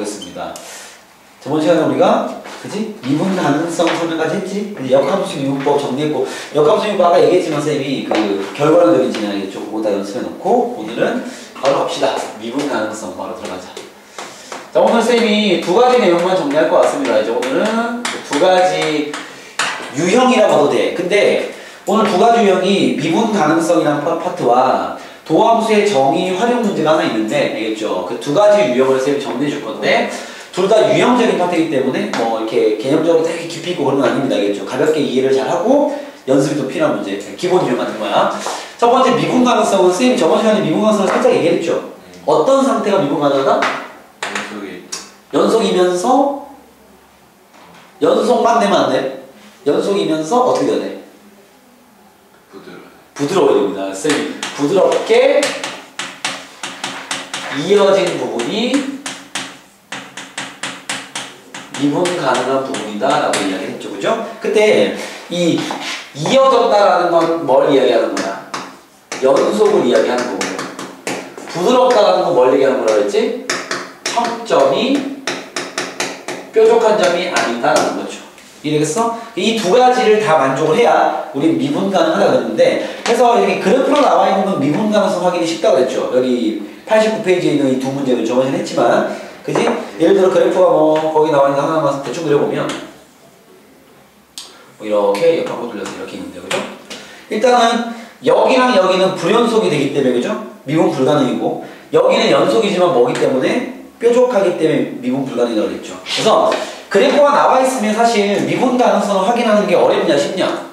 보겠습니다. 저번 시간에 우리가 그지? 미분 가능성 설명까지 했지? 역함수 미분법 정리했고, 역함수 미분법 아까 얘기했지만 쌤이 그 결과를 그린 진행하겠죠. 그거 다 연습해놓고 오늘은 바로 갑시다. 미분 가능성 바로 들어가자. 자, 오늘 쌤이 두 가지 내용만 정리할 것 같습니다. 이제 오늘은 두 가지 유형이라고 봐도 돼. 근데 오늘 두 가지 유형이 미분 가능성이라는 파트와 도함수의 정의 활용 문제가 하나 있는데, 알겠죠? 그 두 가지 유형을 쌤이 정리해 줄 건데, 둘 다 유형적인 파트이기 때문에 뭐 이렇게 개념적으로 되게 깊이 있고 그런 건 아닙니다. 알겠죠? 가볍게 이해를 잘 하고 연습이 좀 필요한 문제. 기본 유형 같은 거야. 첫 번째 미분 가능성은 쌤이 저번 시간에 미분 가능성을 살짝 얘기했죠. 어떤 상태가 미분 가능하다? 연속이면서 연속만 되면 안 돼. 연속이면서 어떻게 돼야 돼? 부드러워야 됩니다. 쌤이 부드럽게 이어진 부분이 미분 가능한 부분이다 라고 이야기했죠. 그죠? 그때 이 이어졌다라는 건 뭘 이야기하는 거야? 연속을 이야기하는 거고, 부드럽다라는 건 뭘 얘기하는 거라고 했지? 평점이 뾰족한 점이 아니다라는 거죠. 이해되겠어? 이 두 가지를 다 만족을 해야 우리 미분 가능하다고 했는데, 그래서 여기 그래프로 나와 있는 건 미분 가능성 확인이 쉽다고 했죠. 여기 89페이지에 있는 이 두 문제를 저번에 했지만, 그지? 예를 들어 그래프가 뭐 거기 나와 있는 하나만 대충 그려보면 뭐 이렇게 옆 한번 돌려서 이렇게 있는데, 그죠? 일단은 여기랑 여기는 불연속이 되기 때문에, 그죠? 미분 불가능이고, 여기는 연속이지만 뭐기 때문에 뾰족하기 때문에 미분 불가능이라고 했죠. 그래서 그래프가 나와 있으면 사실 미분 가능성을 확인하는 게 어렵냐 쉽냐?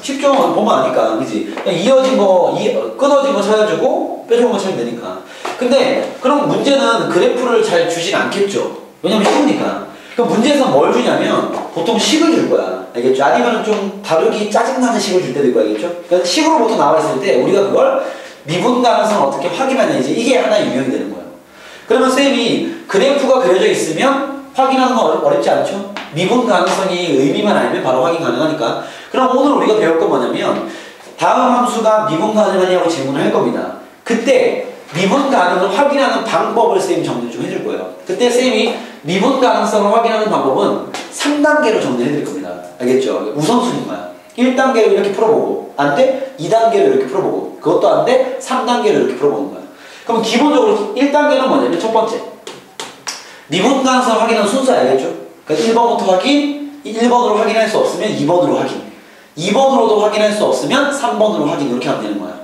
쉽죠. 보면 아니까, 그지? 이어진 거, 끊어진 거 찾아주고 뾰족한 거 찾으면 되니까. 근데 그럼 문제는 그래프를 잘 주진 않겠죠. 왜냐면 쉬우니까. 그럼 문제에서 뭘 주냐면 보통 식을 줄 거야. 알겠죠? 아니면 좀 다루기 짜증나는 식을 줄 때도 있고, 알겠죠? 그러니까 식으로 보통 나와 있을 때 우리가 그걸 미분 가능성을 어떻게 확인하냐, 이제 이게 하나의 유형이 되는 거예요. 그러면 쌤이 그래프가 그려져 있으면 확인하는 건 어렵지 않죠? 미분 가능성이 의미만 알면 바로 확인 가능하니까. 그럼 오늘 우리가 배울 건 뭐냐면 다음 함수가 미분 가능하냐고 질문을 할 겁니다. 그때 미분 가능을 확인하는 방법을 쌤이 정리 좀 해줄 거예요. 그때 쌤이 미분 가능성을 확인하는 방법은 3단계로 정리해 드릴 겁니다. 알겠죠? 우선순위인 거야. 1단계로 이렇게 풀어보고, 안 돼? 2단계로 이렇게 풀어보고, 그것도 안 돼? 3단계로 이렇게 풀어보는 거야. 그럼 기본적으로 1단계는 뭐냐면 첫 번째, 미분 가능성을 확인하는 순서 알겠죠? 그러니까 1번부터 확인, 1번으로 확인할 수 없으면 2번으로 확인, 2번으로도 확인할 수 없으면 3번으로 확인, 이렇게 하면 되는 거야.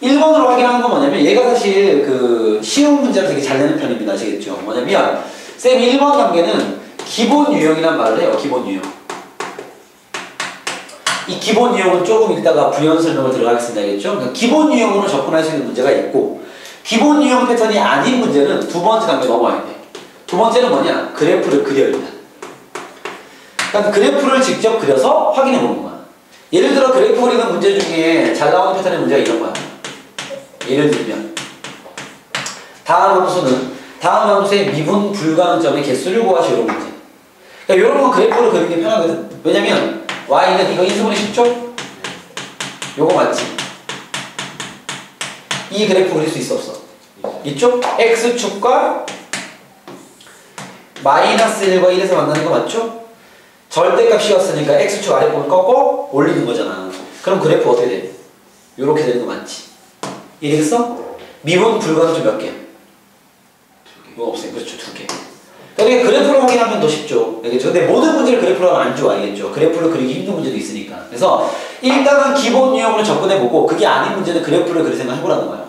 1번으로 확인하는 건 뭐냐면, 얘가 사실 그 쉬운 문제를 되게 잘 내는 편입니다. 아시겠죠? 뭐냐면 쌤이 1번 단계는 기본 유형이란 말을 해요. 기본 유형. 이 기본 유형은 조금 이따가 부연 설명을 들어가겠습니다. 알겠죠? 그러니까 기본 유형으로 접근할 수 있는 문제가 있고, 기본 유형 패턴이 아닌 문제는 두 번째 단계 넘어와야 돼. 두 번째는 뭐냐? 그래프를 그려야 돼. 그러니까 그래프를 직접 그려서 확인해 보는 거야. 예를 들어 그래프 그리는 문제 중에 잘 나오는 패턴의 문제가 이런 거야. 예를 들면 다음 함수의 미분 불가능점의 개수를 구하시, 이런 문제. 그러니까 이런 건 그래프로 그리는 게 편하거든. 왜냐면 y는 이거 인수분해 쉽죠? 요거 맞지? 이 그래프 그릴 수 있어 없어? 있죠? x축과 마이너스 1과 1에서 만나는 거 맞죠? 절대값이었으니까 x축 아래쪽을 꺾어 올리는 거잖아. 그럼 그래프 어떻게 돼? 요렇게 되는 거 맞지? 이해되겠어? 미분 불가능점 몇 개? 이거 없어요. 그렇죠. 2개. 그러니까 그래프로 확인하면 더 쉽죠. 알겠죠? 근데 모든 문제를 그래프로 하면 안 좋아. 알겠죠? 그래프를 그리기 힘든 문제도 있으니까. 그래서 일단은 기본 유형으로 접근해보고, 그게 아닌 문제는 그래프를 그릴 생각 해보라는 거야.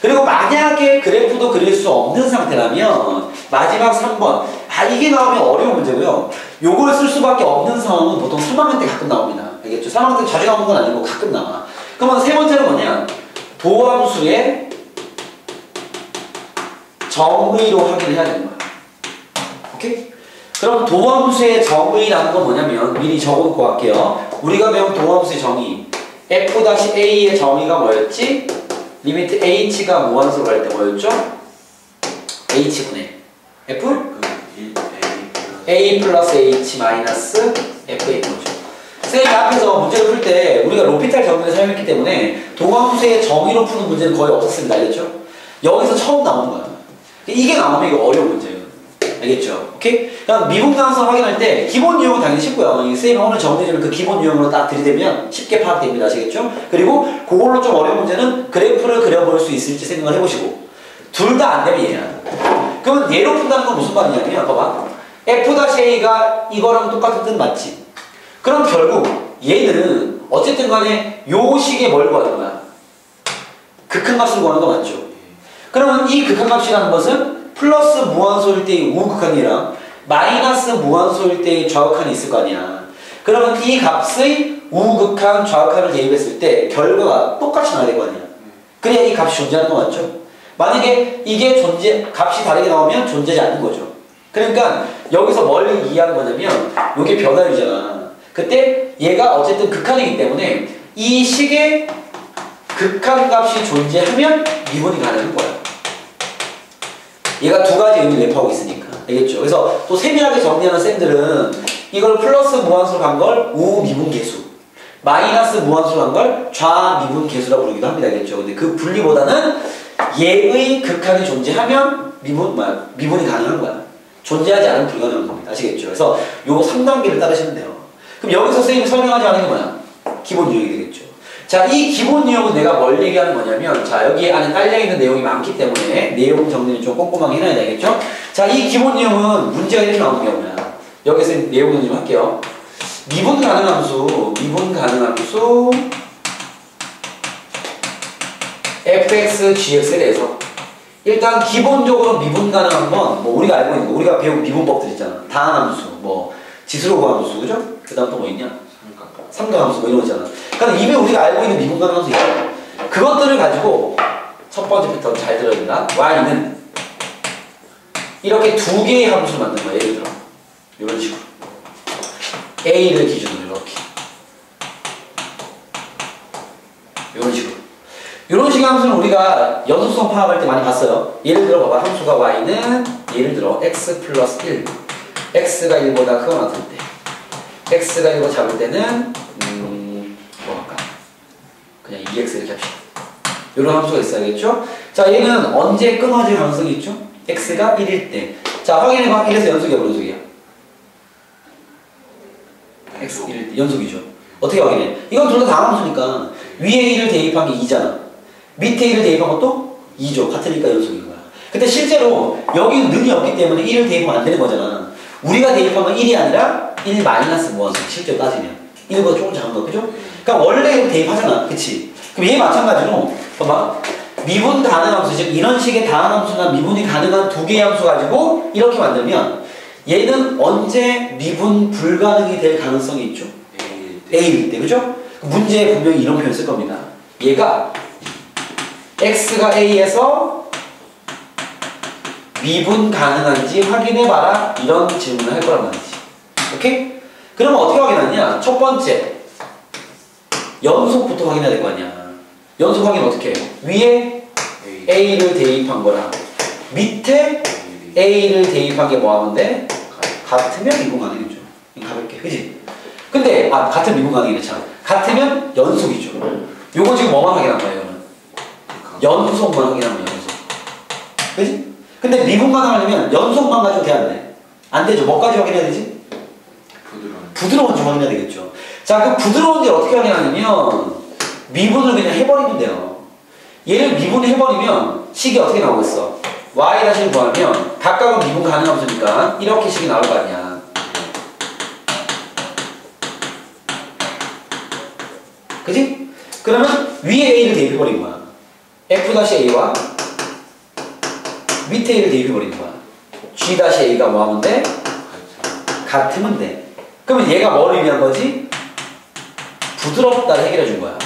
그리고 만약에 그래프도 그릴 수 없는 상태라면 마지막 3번, 이게 나오면 어려운 문제고요. 요걸 쓸 수밖에 없는 상황은 보통 3학년 때 가끔 나옵니다. 알겠죠? 3학년 때 자주 나오는 건 아니고 가끔 나와. 그러면 세 번째는 뭐냐? 도함수의 정의로 확인을 해야 되는 거야. 오케이? 그럼 도함수의 정의라는 건 뭐냐면 미리 적어놓고 갈게요. 우리가 배운 도함수의 정의, f-a의 정의가 뭐였지? 리미트 h가 무한수로 갈 때 뭐였죠? h분의 f? a 플러스 h 마이너스 f의 거죠. 쌤이 앞에서 문제를 풀 때 우리가 로피탈 정의를 사용했기 때문에 도함수의 정의로 푸는 문제는 거의 없었습니다. 알겠죠? 여기서 처음 나오는 거야. 이게 나오면 이거 어려운 문제예요. 알겠죠? 오케이? 그럼 미분 가능성 확인할 때 기본 유형은 당연히 쉽고요. 선생님이 오늘 정리해주는 그 기본 유형으로 딱 들이대면 쉽게 파악됩니다. 아시겠죠? 그리고 그걸로 좀 어려운 문제는 그래프를 그려볼 수 있을지 생각을 해보시고 둘 다 안 되면 얘야. 그러면 얘로 푼다는 건 무슨 말이냐면 봐봐. F-A가 이거랑 똑같은 뜻 맞지? 그럼 결국 얘들은 어쨌든 간에 요 식의 뭘 구하는 거야? 극한값을 구하는 거 맞죠? 그러면 이 극한값이라는 것은 플러스 무한소일 때의 우극한이랑 마이너스 무한소일 때의 좌극한이 있을 거 아니야. 그러면 이 값의 우극한, 좌극한을 대입했을 때 결과가 똑같이 나와야 될 거 아니야. 그래야 이 값이 존재하는 거 맞죠? 만약에 이게 값이 다르게 나오면 존재하지 않는 거죠. 그러니까 여기서 뭘 이해하는 거냐면 이게 변화율이잖아. 그때 얘가 어쨌든 극한이기 때문에 이 식의 극한값이 존재하면 미분이 가능한 거야. 얘가 두 가지 의미를 내포하고 있으니까. 알겠죠? 그래서 또 세밀하게 정리하는 쌤들은 이걸 플러스 무한수로 간 걸 우미분계수, 마이너스 무한수로 간 걸 좌미분계수라고 부르기도 합니다. 알겠죠? 근데 그 분리보다는 얘의 극한이 존재하면 미분이 가능한 거야. 존재하지 않은 불가능한 겁니다. 아시겠죠? 그래서 요 3단계를 따르시면 돼요. 그럼 여기서 선생님이 설명하지 않은 게 뭐야? 기본 유형이 되겠죠. 자, 이 기본 유형은 내가 뭘 얘기하는 거냐면, 자, 여기 안에 깔려있는 내용이 많기 때문에 내용 정리를 좀 꼼꼼하게 해놔야 되겠죠? 자, 이 기본 유형은 문제가 이렇게 나오는 경우야. 여기서 내용을 좀 할게요. 미분 가능함수 fx, gx에 대해서 일단 기본적으로 미분 가능한 건 뭐 우리가 알고 있는 거, 우리가 배운 미분법들 있잖아. 다항함수, 뭐 지수로 구함수, 그죠? 그 다음 또 뭐 있냐? 삼각함수 뭐 이런 거 있잖아. 그러니까 이미 우리가 알고 있는 미분 가능함수 있잖아. 그것들을 가지고 첫 번째 패턴 잘 들어야 된다. y는 이렇게 두 개의 함수를 만든 거야. 예를 들어 이런 식으로 a를 기준으로 이렇게 이런 식으로 이런 식의 함수는 우리가 연속성 파악할 때 많이 봤어요. 예를 들어 봐봐. 함수가 y는 예를 들어 x 플러스 1 x가 1보다 크거나 같을 때 x가 1보다 작을 때는 뭐 할까? 그냥 2x 이렇게 합시다. 이런 함수가 있어야겠죠? 자, 얘는 언제 끊어질 가능성이 있죠? x가 1일 때. 자, 확인해봐. 1에서 연속이야, 연속이야? x 1일 때 연속이죠. 어떻게 확인해? 이건 둘 다 다함수니까 위에 1을 대입한 게 2잖아. 밑에 1을 대입한 것도 2죠. 같으니까 연속인 거야. 근데 실제로 여기는 능이 없기 때문에 1을 대입하면 안 되는 거잖아. 우리가 대입한 건 1이 아니라 1 마이너스 무한수. 실제로 따지면 1보다 조금 작은 거, 그죠? 그러니까 원래 이거 대입하잖아. 그치? 그럼 얘 마찬가지로 봐봐. 미분 가능함수, 즉 이런 식의 다항함수나 미분이 가능한 두 개의 함수 가지고 이렇게 만들면 얘는 언제 미분 불가능이 될 가능성이 있죠? A일 때, 그죠? 문제에 분명히 이런 표현 쓸 겁니다. 얘가 x가 A에서 미분 가능한지 확인해봐라. 이런 질문을 할 거란 말이지. 오케이? 그러면 어떻게 확인하냐? 첫 번째, 연속부터 확인해야 될 거 아니야. 연속 확인 어떻게 해요? 위에 A를 대입한 거랑 밑에 A를 대입한 게 뭐 하면 돼? 같으면 미분 가능이죠. 가볍게, 그지? 근데, 같은 미분 가능이네, 참. 같으면 연속이죠. 요거 지금 뭐만 확인한 거예요, 이거는? 연속만 확인한 거예요, 연속. 그지? 근데 미분 가능하려면 연속만 가지고 돼, 안 돼? 안 되죠. 뭐까지 확인해야 되지? 부드러운지 확인해야 되겠죠. 자, 그 부드러운지 어떻게 확인하냐면, 미분을 그냥 해버리면 돼요. 얘를 미분해버리면 식이 어떻게 나오겠어? y-를 구하면 각각은 미분 가능함수니까 이렇게 식이 나올 거 아니야. 그지? 그러면 위에 a를 대입해버린 거야. f-a와 밑에 a를 대입해버린 거야. g-a가 뭐 하면 돼? 같으면 돼. 그러면 얘가 뭘 의미한 거지? 부드럽다를 해결해 준 거야.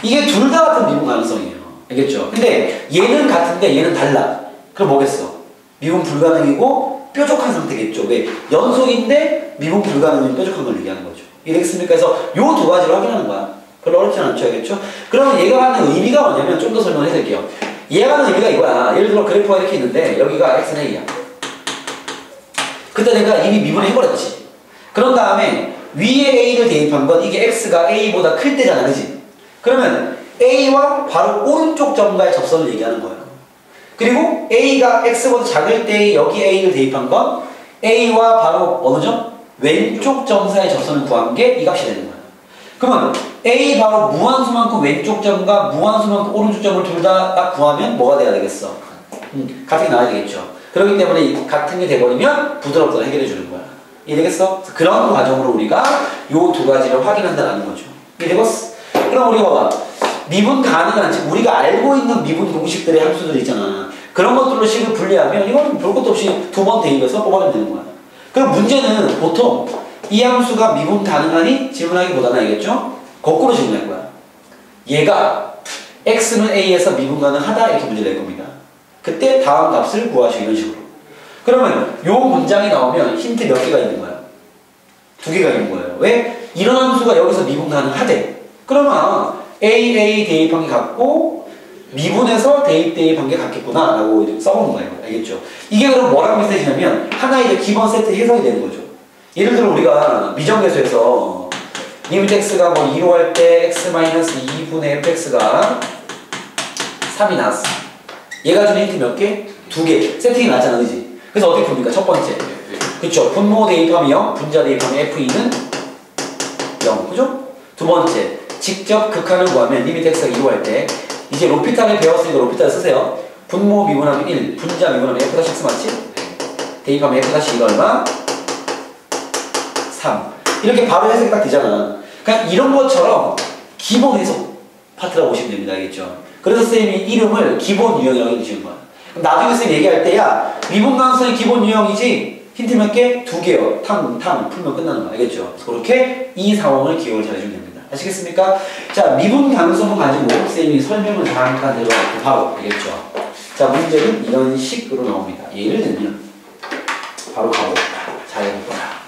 이게 둘 다 같은 미분 가능성이에요. 알겠죠? 근데 얘는 같은데 얘는 달라. 그럼 뭐겠어? 미분 불가능이고 뾰족한 상태겠죠. 왜? 연속인데 미분 불가능이면 뾰족한 걸 얘기하는 거죠. 이해되겠습니까? 그래서 요 두 가지를 확인하는 거야. 별로 어렵지 않죠. 알겠죠? 그러면 얘가 하는 의미가 뭐냐면 좀 더 설명을 해드릴게요. 얘가 하는 의미가 이거야. 예를 들어 그래프가 이렇게 있는데 여기가 x는 a야. 근데 내가 이미 미분을 해버렸지. 그런 다음에 위에 a를 대입한 건 이게 x가 a보다 클 때잖아. 그지? 그러면 A와 바로 오른쪽 점과의 접선을 얘기하는 거예요. 그리고 A가 X보다 작을 때 여기 A를 대입한 건 A와 바로 어느 점? 왼쪽 점 사이의 접선을 구한 게 이 값이 되는 거야. 그러면 A 바로 무한수만큼 왼쪽 점과 무한수만큼 오른쪽 점을 둘 다 딱 구하면 뭐가 돼야 되겠어? 같은 게 나와야 되겠죠. 그렇기 때문에 같은 게 돼버리면 부드럽게 해결해 주는 거야. 이해되겠어? 그런 과정으로 우리가 요 두 가지를 확인한다는 거죠. 이해되겠어? 그럼 우리가 봐봐. 미분 가능한, 즉 우리가 알고 있는 미분 공식들의 함수들 있잖아. 그런 것들로 식을 분리하면 이건 볼 것도 없이 두 번 대입해서 뽑아내면 되는 거야. 그럼 문제는 보통 이 함수가 미분 가능하니 질문하기보다는 알겠죠? 거꾸로 질문할 거야. 얘가 x는 a에서 미분 가능하다 이렇게 문제를 낼 겁니다. 그때 다음 값을 구하시오 이런 식으로. 그러면 요 문장이 나오면 힌트 몇 개가 있는 거야? 두 개가 있는 거예요. 왜? 이런 함수가 여기서 미분 가능하대. 그러면 a 대입한 게 같고 미분에서 대입한 게 같겠구나 라고 써보는 거예요. 알겠죠? 이게 그럼 뭐랑 비슷해지냐면 하나의 기본 세트 해석이 되는 거죠. 예를 들어 우리가 미정계수에서 리미트 x가 뭐 2로 할 때 x-2분의 fx가 3이 나왔어. 얘가 주는 힌트 몇 개? 두 개. 세팅이 나왔잖아, 그지? 그래서 어떻게 풉니까? 첫 번째. 그쵸? 분모 대입하면 0, 분자 대입하면 f는 0. 그죠? 두 번째. 직접 극한을 구하면 리미트 x가 2로 할 때 이제 로피탈을 배웠으니까 로피탈을 쓰세요. 분모 미분하면 1, 분자 미분하면 f-x 맞지? 대입하면 f-2가 얼마? 3. 이렇게 바로 해석이 딱 되잖아. 그냥 이런 것처럼 기본 해석 파트라고 보시면 됩니다. 알겠죠? 그래서 쌤이 이름을 기본 유형이라고 지은 거야. 그럼 나중에 쌤이 얘기할 때야 미분 가능성이 기본 유형이지 힌트 몇 개? 두 개요. 탕 풀면 끝나는 거 알겠죠? 그렇게 이 상황을 기억을 잘 해주면 됩니다. 아시겠습니까? 자, 미분 가능성을 가지고 쌤이 설명을 잠깐 내려가고 바로 알겠죠? 자, 문제는 이런 식으로 나옵니다. 예를 들면 바로 가보겠다. 잘 해볼거라.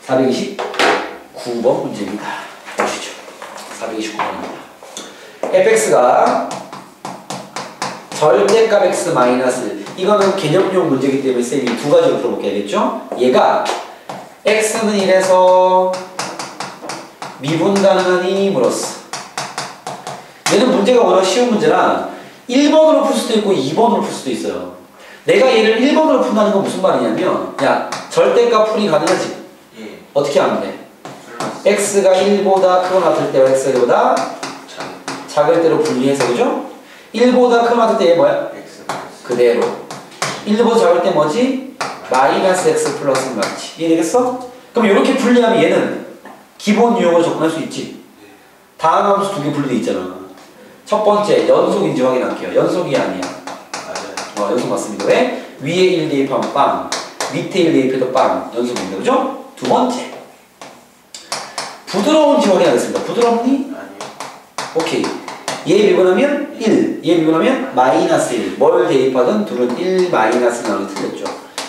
429번 문제입니다. 보시죠. 429번입니다. fx가 절대값 x 마이너스 이거는 개념용 문제이기 때문에 쌤이 두 가지로 풀어볼게 알겠죠? 얘가 x는 1에서 미분 가능하니 물었어. 얘는 문제가 워낙 쉬운 문제라 1번으로 풀 수도 있고 2번으로 풀 수도 있어요. 내가 얘를 1번으로 푼다는 건 무슨 말이냐면 야 절대값 풀이 가능하지? 예. 어떻게 하면 돼? x가 1보다 크거나 같을 때와 x가 1보다 작을 때로 분리해서 그죠? 1보다 크거나 같을 때 얘 뭐야? 그대로 1보다 작을 때 뭐지? 마이너스 x 플러스 맞지? 이해되겠어? 그럼 이렇게 분리하면 얘는 기본 유형으로 접근할 수 있지? 다음 함수 두 개 분리돼 있잖아. 첫 번째 연속인지 확인할게요. 연속이 아니야. 맞아요. 연속 맞습니다. 왜? 위에 1 대입하면 빵, 밑에 1 대입해도 빵. 연속입니다. 그죠? 두 번째 부드러운지 확인하겠습니다. 부드럽니? 아니요. 오케이. 얘 미분하면 1, 얘 미분하면 마이너스 1. 뭘 대입하든 둘은 1 마이너스 나오기 틀렸죠.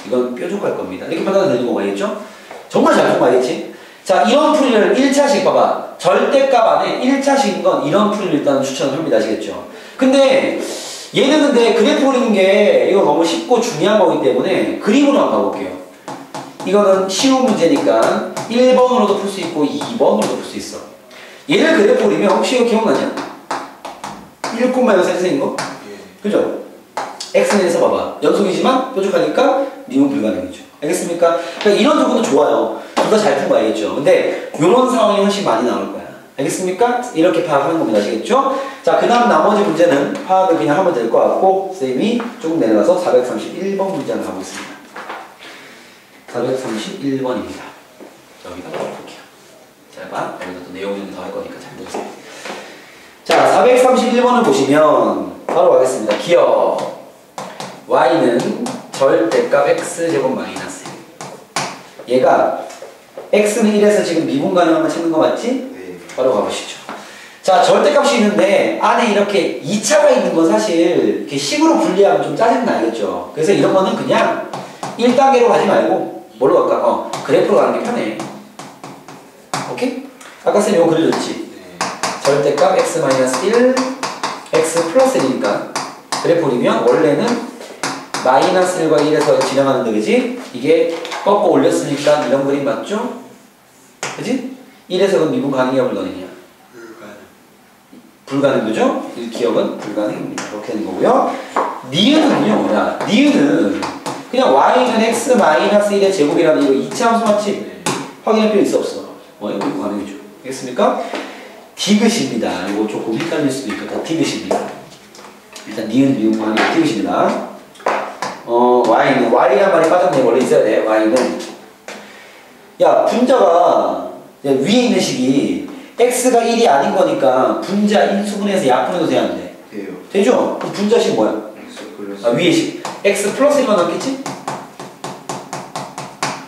이건 뾰족할 겁니다. 이렇게 판단이 되는 거 알겠죠? 정말 잘 푼 거 알겠지? 자, 이런 풀이를 1차식 봐봐. 절대값 안에 1차식인 건 이런 풀이를 일단 추천을 합니다. 아시겠죠? 근데 얘는 근데 그래프 그리는 게 이거 너무 쉽고 중요한 거기 때문에 그림으로 한번 가볼게요. 이거는 쉬운 문제니까 1번으로도 풀 수 있고 2번으로도 풀 수 있어. 얘를 그래프 그리면 혹시 이거 기억나냐? 1,1 생긴 거? 그죠? x는에서 봐봐. 연속이지만 뾰족하니까 미분 불가능이죠. 알겠습니까? 그러니까 이런 부분은 좋아요. 둘 다 잘 푼 거 알겠죠? 근데 이런 상황이 훨씬 많이 나올 거야. 알겠습니까? 이렇게 파악하는 겁니다. 아시겠죠? 자, 그 다음 나머지 문제는 파악을 그냥 하면 될 것 같고 쌤이 조금 내려가서 431번 문제 한번 가보겠습니다. 431번입니다. 여기다 넣어볼게요. 잘 봐. 여기다 또 내용 좀 더 할 거니까 잘 들으세요. 자, 431번을 보시면 바로 가겠습니다. 기억 y는 절대값 x제곱 마이너스 얘가 x는 1에서 지금 미분 가능한 거 찾는 거 맞지? 네. 바로 가보시죠. 자, 절대값이 있는데 안에 이렇게 2차가 있는 건 사실 이렇게 식으로 분리하면 좀 짜증나겠죠. 그래서 이런 거는 그냥 1단계로 가지 말고 뭘로 갈까? 그래프로 가는 게 편해. 오케이? 아까 쌤이 이거 그려줬지? 절대값 x-1 x 플러스 1이니까 그래프 그리면 원래는 마이너스 1과 1에서 진행하는데 그지? 이게 꺾어 올렸으니까 이런 그림 맞죠? 그지? 1에서 그럼 미분 가능이야 불가능이야? 불가능. 불가능 그죠? 이 기억은 불가능입니다. 그렇게 되는 거고요. 니은은요, 뭐야? 니은은 그냥 y는 x 마이너스 1의 제곱이라는 이거 이차함수 맞지? 네. 확인할 필요 있어 없어? 이거 가능이죠. 알겠습니까? 디귿입니다. 이거 조금 헷갈릴 수도 있겠다. 디귿입니다. 일단 니은 미음만 디귿입니다. y는 y란 말이 빠졌네. 원래 있어야 돼. y는 야 분자가 위에 있는 식이 x가 1이 아닌 거니까 분자 인수분해해서 약분해도 돼야 안 돼? 돼요. 되죠? 그럼 분자식 뭐야? X 플러스 위에 식 x 플러스 1만 남겠지?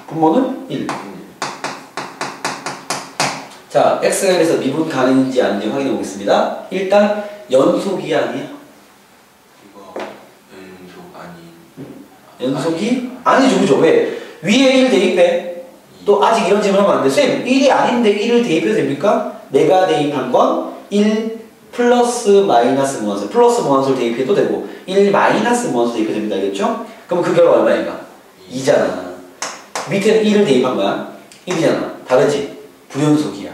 분모는 1. 자, x가 1에서 미분 가능인지 아닌지 확인해 보겠습니다. 일단 연속이 아니야. 이거 연속 아닌 연속이 아니죠, 그죠? 왜? 위에 1 대입해. 또 아직 이런 질문 하면 안 돼. 쌤, 1이 아닌데 1을 대입해도 됩니까? 내가 대입한 건 1 플러스 마이너스 무한수, 플러스 무한수를 대입해도 되고 1 마이너스 무한수 대입해도 됩니다. 알겠죠? 그럼 그 결과 얼마인가? 2잖아. 밑에는 1을 대입한 거야. 1이잖아. 다르지? 불연속이야.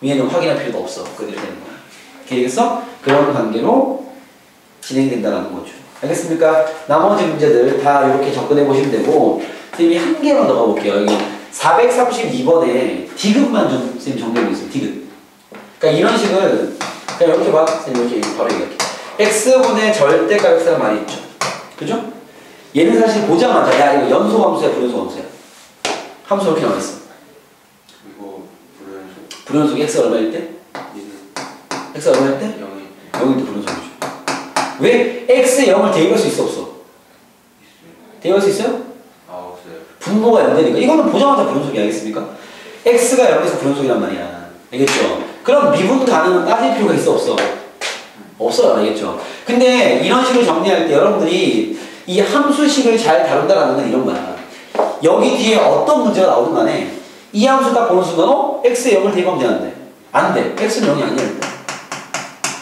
위에는 확인할 필요도 없어. 그대로 되는 거야. 알겠어? 그런 관계로 진행된다는 거죠. 알겠습니까? 나머지 문제들 다 이렇게 접근해 보시면 되고, 선생님이 한 개만 더 가볼게요. 여기 432번에 디귿만 좀 선생님 정리해 보겠습니다. 디귿. 그러니까 이런 식을 그냥 이렇게 봐. 선생님 이렇게 바로 얘기할게. x분의 절대값 x가 많이 있죠. 그죠? 얘는 사실 보자마자 야 이거 연속 함수야, 불연속 함수야. 함수 이렇게 나와있어. 이거 불연속 불연속 x가 얼마일 때? 얘는 x가 얼마일 때? 0일 0일 때 불연속이죠. 왜? x에 0을 대입할 수 있어 없어? 있어요. 대입할 수 있어요? 없어요. 분모가 0되니까 이거는 보자마자 불연속이 알겠습니까? x가 0에서 불연속이란 말이야. 알겠죠? 그럼 미분 가능은 따질 필요가 있어 없어? 없어요. 알겠죠? 근데 이런 식으로 정리할 때 여러분들이 이 함수식을 잘 다룬다는 건 이런 거야. 여기 뒤에 어떤 문제가 나오든 간에 이 함수 딱 보는 순간 x에 0을 대입하면 되는데 안 돼. x는 0이 아니야 일단.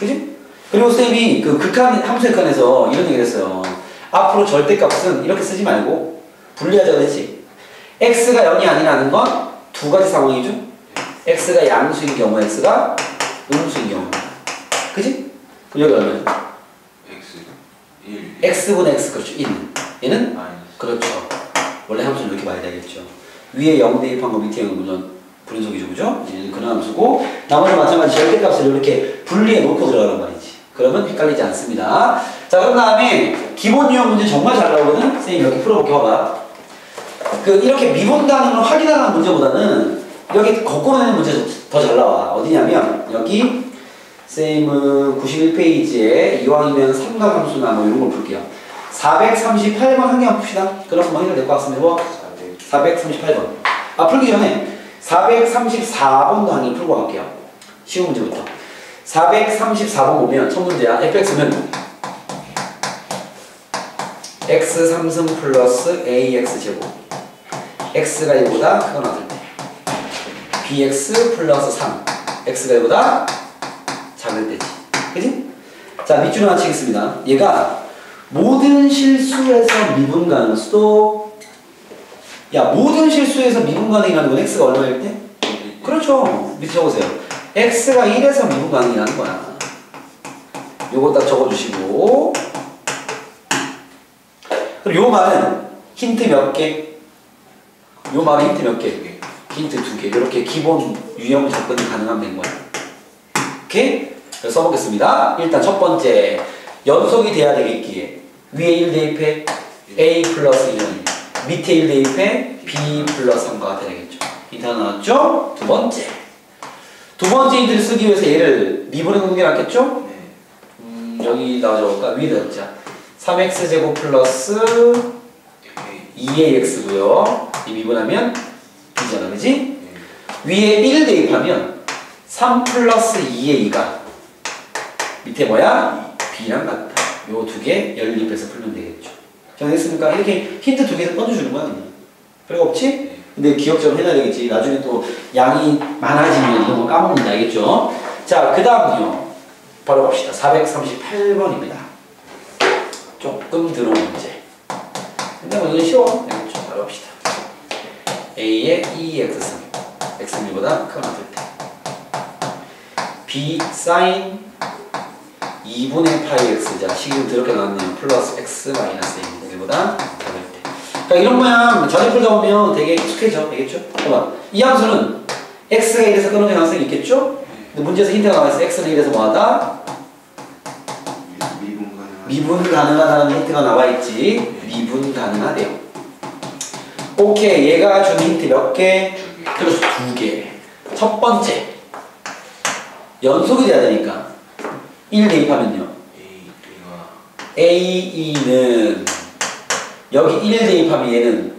그지? 그리고 쌤이 그 극한 함수의 칸에서 이런 얘기를 했어요. 앞으로 절대값은 이렇게 쓰지 말고 분리하자고 했지. x가 0이 아니라는 건 두 가지 상황이죠. x가 양수인 경우, x가 음수인 경우. 그지? 그럼 여기 얼마야? X 1 x분의 x, 그렇죠. 1. 얘는? 마이너스 그렇죠. 원래 함수는 이렇게 많이 되겠죠. 위에 0 대입한 거 밑에 0은 물론 불연속이죠. 그죠? 얘는 그런 함수고 나머지 마찬가지 절대값을 이렇게 분리해 놓고 들어가란 말이지. 그러면 헷갈리지 않습니다. 자, 그런 다음에 기본 유형 문제 정말 잘 나오거든? 선생님 이렇게 풀어볼게. 봐봐. 이렇게 미분 가능을 확인하는 문제보다는 여기 거꾸로 내는 문제 더 잘 나와. 어디냐면 여기 쌤은 91페이지에 이왕이면 삼각함수나 뭐 이런 걸 풀게요. 438번 한 개만 풉시다. 그럼 뭐 해결될 것 같습니다. 뭐? 438번. 아, 풀기 전에 434번도 한 개 풀고 갈게요. 쉬운 문제부터. 434번 보면 첫 문제야. fx는 x 3승 플러스 ax 제곱. x가 1보다 크거나 같을 때. bx 플러스 3. x가 1보다 작을 때지. 그지? 자, 밑줄을 하나 치겠습니다. 얘가 모든 실수에서 미분 가능. 수도 야, 모든 실수에서 미분 가능이라는 건 x가 얼마일 때? 그렇죠. 밑에 적으세요. x가 1에서 미분 가능이라는 거야. 요거 딱 적어주시고. 그럼 요 말은 힌트 몇 개? 요 말은 힌트 몇 개? 힌트 2개. 이렇게 기본 유형 접근이 가능하면 된 거야. 오케이? 그래서 써보겠습니다. 일단 첫 번째, 연속이 돼야 되겠기에 위에 1 대입해 a 플러스 1은 밑에 1 대입해 b 플러스 3과 같아야 되겠죠. 힌트 하나 나왔죠? 두 번째 힌트를 쓰기 위해서 얘를 미분해 놓는 게 낫겠죠? 네. 여기다가 적을까? 위에다 적자. 3x제곱 플러스 2ax고요. 이 미분하면 b잖아, 그지? 위에 1 대입하면 3 플러스 2a가 밑에 뭐야? b랑 같다. 요 두 개 연립해서 풀면 되겠죠. 정했습니까? 이렇게 힌트 두 개를 던져주는 거야, 그냥. 별거 없지? 근데 기억적으로 해놔야 되겠지. 나중에 또 양이 많아지면 이런 거 까먹는다, 알겠죠? 자, 그 다음은요. 바로 갑시다. 438번입니다. 조금 들어온 문제. 근데 뭐 이건 쉬워. 알겠죠? 바로 갑시다. A의 2x승. x승보다 크거나 같을 때. B sin 2분의 파이 x. 자, 식이 더럽게 나왔네요. 플러스 x 마이너스 a입니다. 이거보다 작을 때. 그러니까 이런 모양 자주 풀다 보면 되게 익숙해져. 알겠죠? 봐봐. 이 함수는 x가 1에서 끊어진 가능성이 있겠죠? 근데 문제에서 힌트가 나와있어. x는 1에서 뭐하다? 미분 가능하다는 힌트가 나와있지. 미분 가능하대요. 오케이. 얘가 준 힌트 몇 개? 그래서 2개. 첫 번째. 연속이 돼야 되니까 1 대입하면요. AE는 여기 1 대입하면 얘는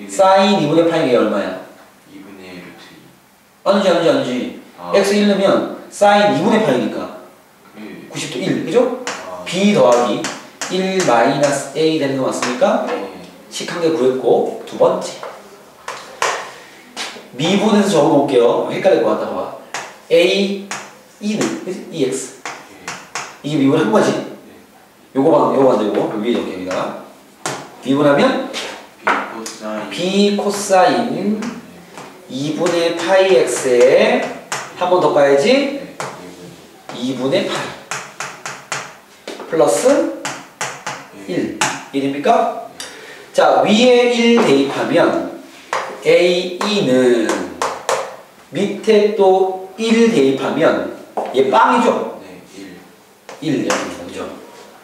사인 2분의 파이가 얼마야? 2분의 루트 2. 아니지. x 1 넣으면 사인 2분의 파이니까 90도 1. 그죠? b 더하기 1 마이너스 a 되는 거 맞습니까? 식 한 개 구했고. 두 번째. 미분해서 적어볼게요. 헷갈릴 것 같다. 봐봐. a e는 그치? ex. 이게 미분한 거지? 요거 만들고 위에 적게 여기다가 미분하면 b 코사인 2분의 파이 x에 한 번 더 가야지 2분의 8 플러스 1 이해됩니까? 자, 위에 1 대입하면 ae는 밑에 또 1 대입하면 얘 빵이죠? 네, 1 이렇게 그죠?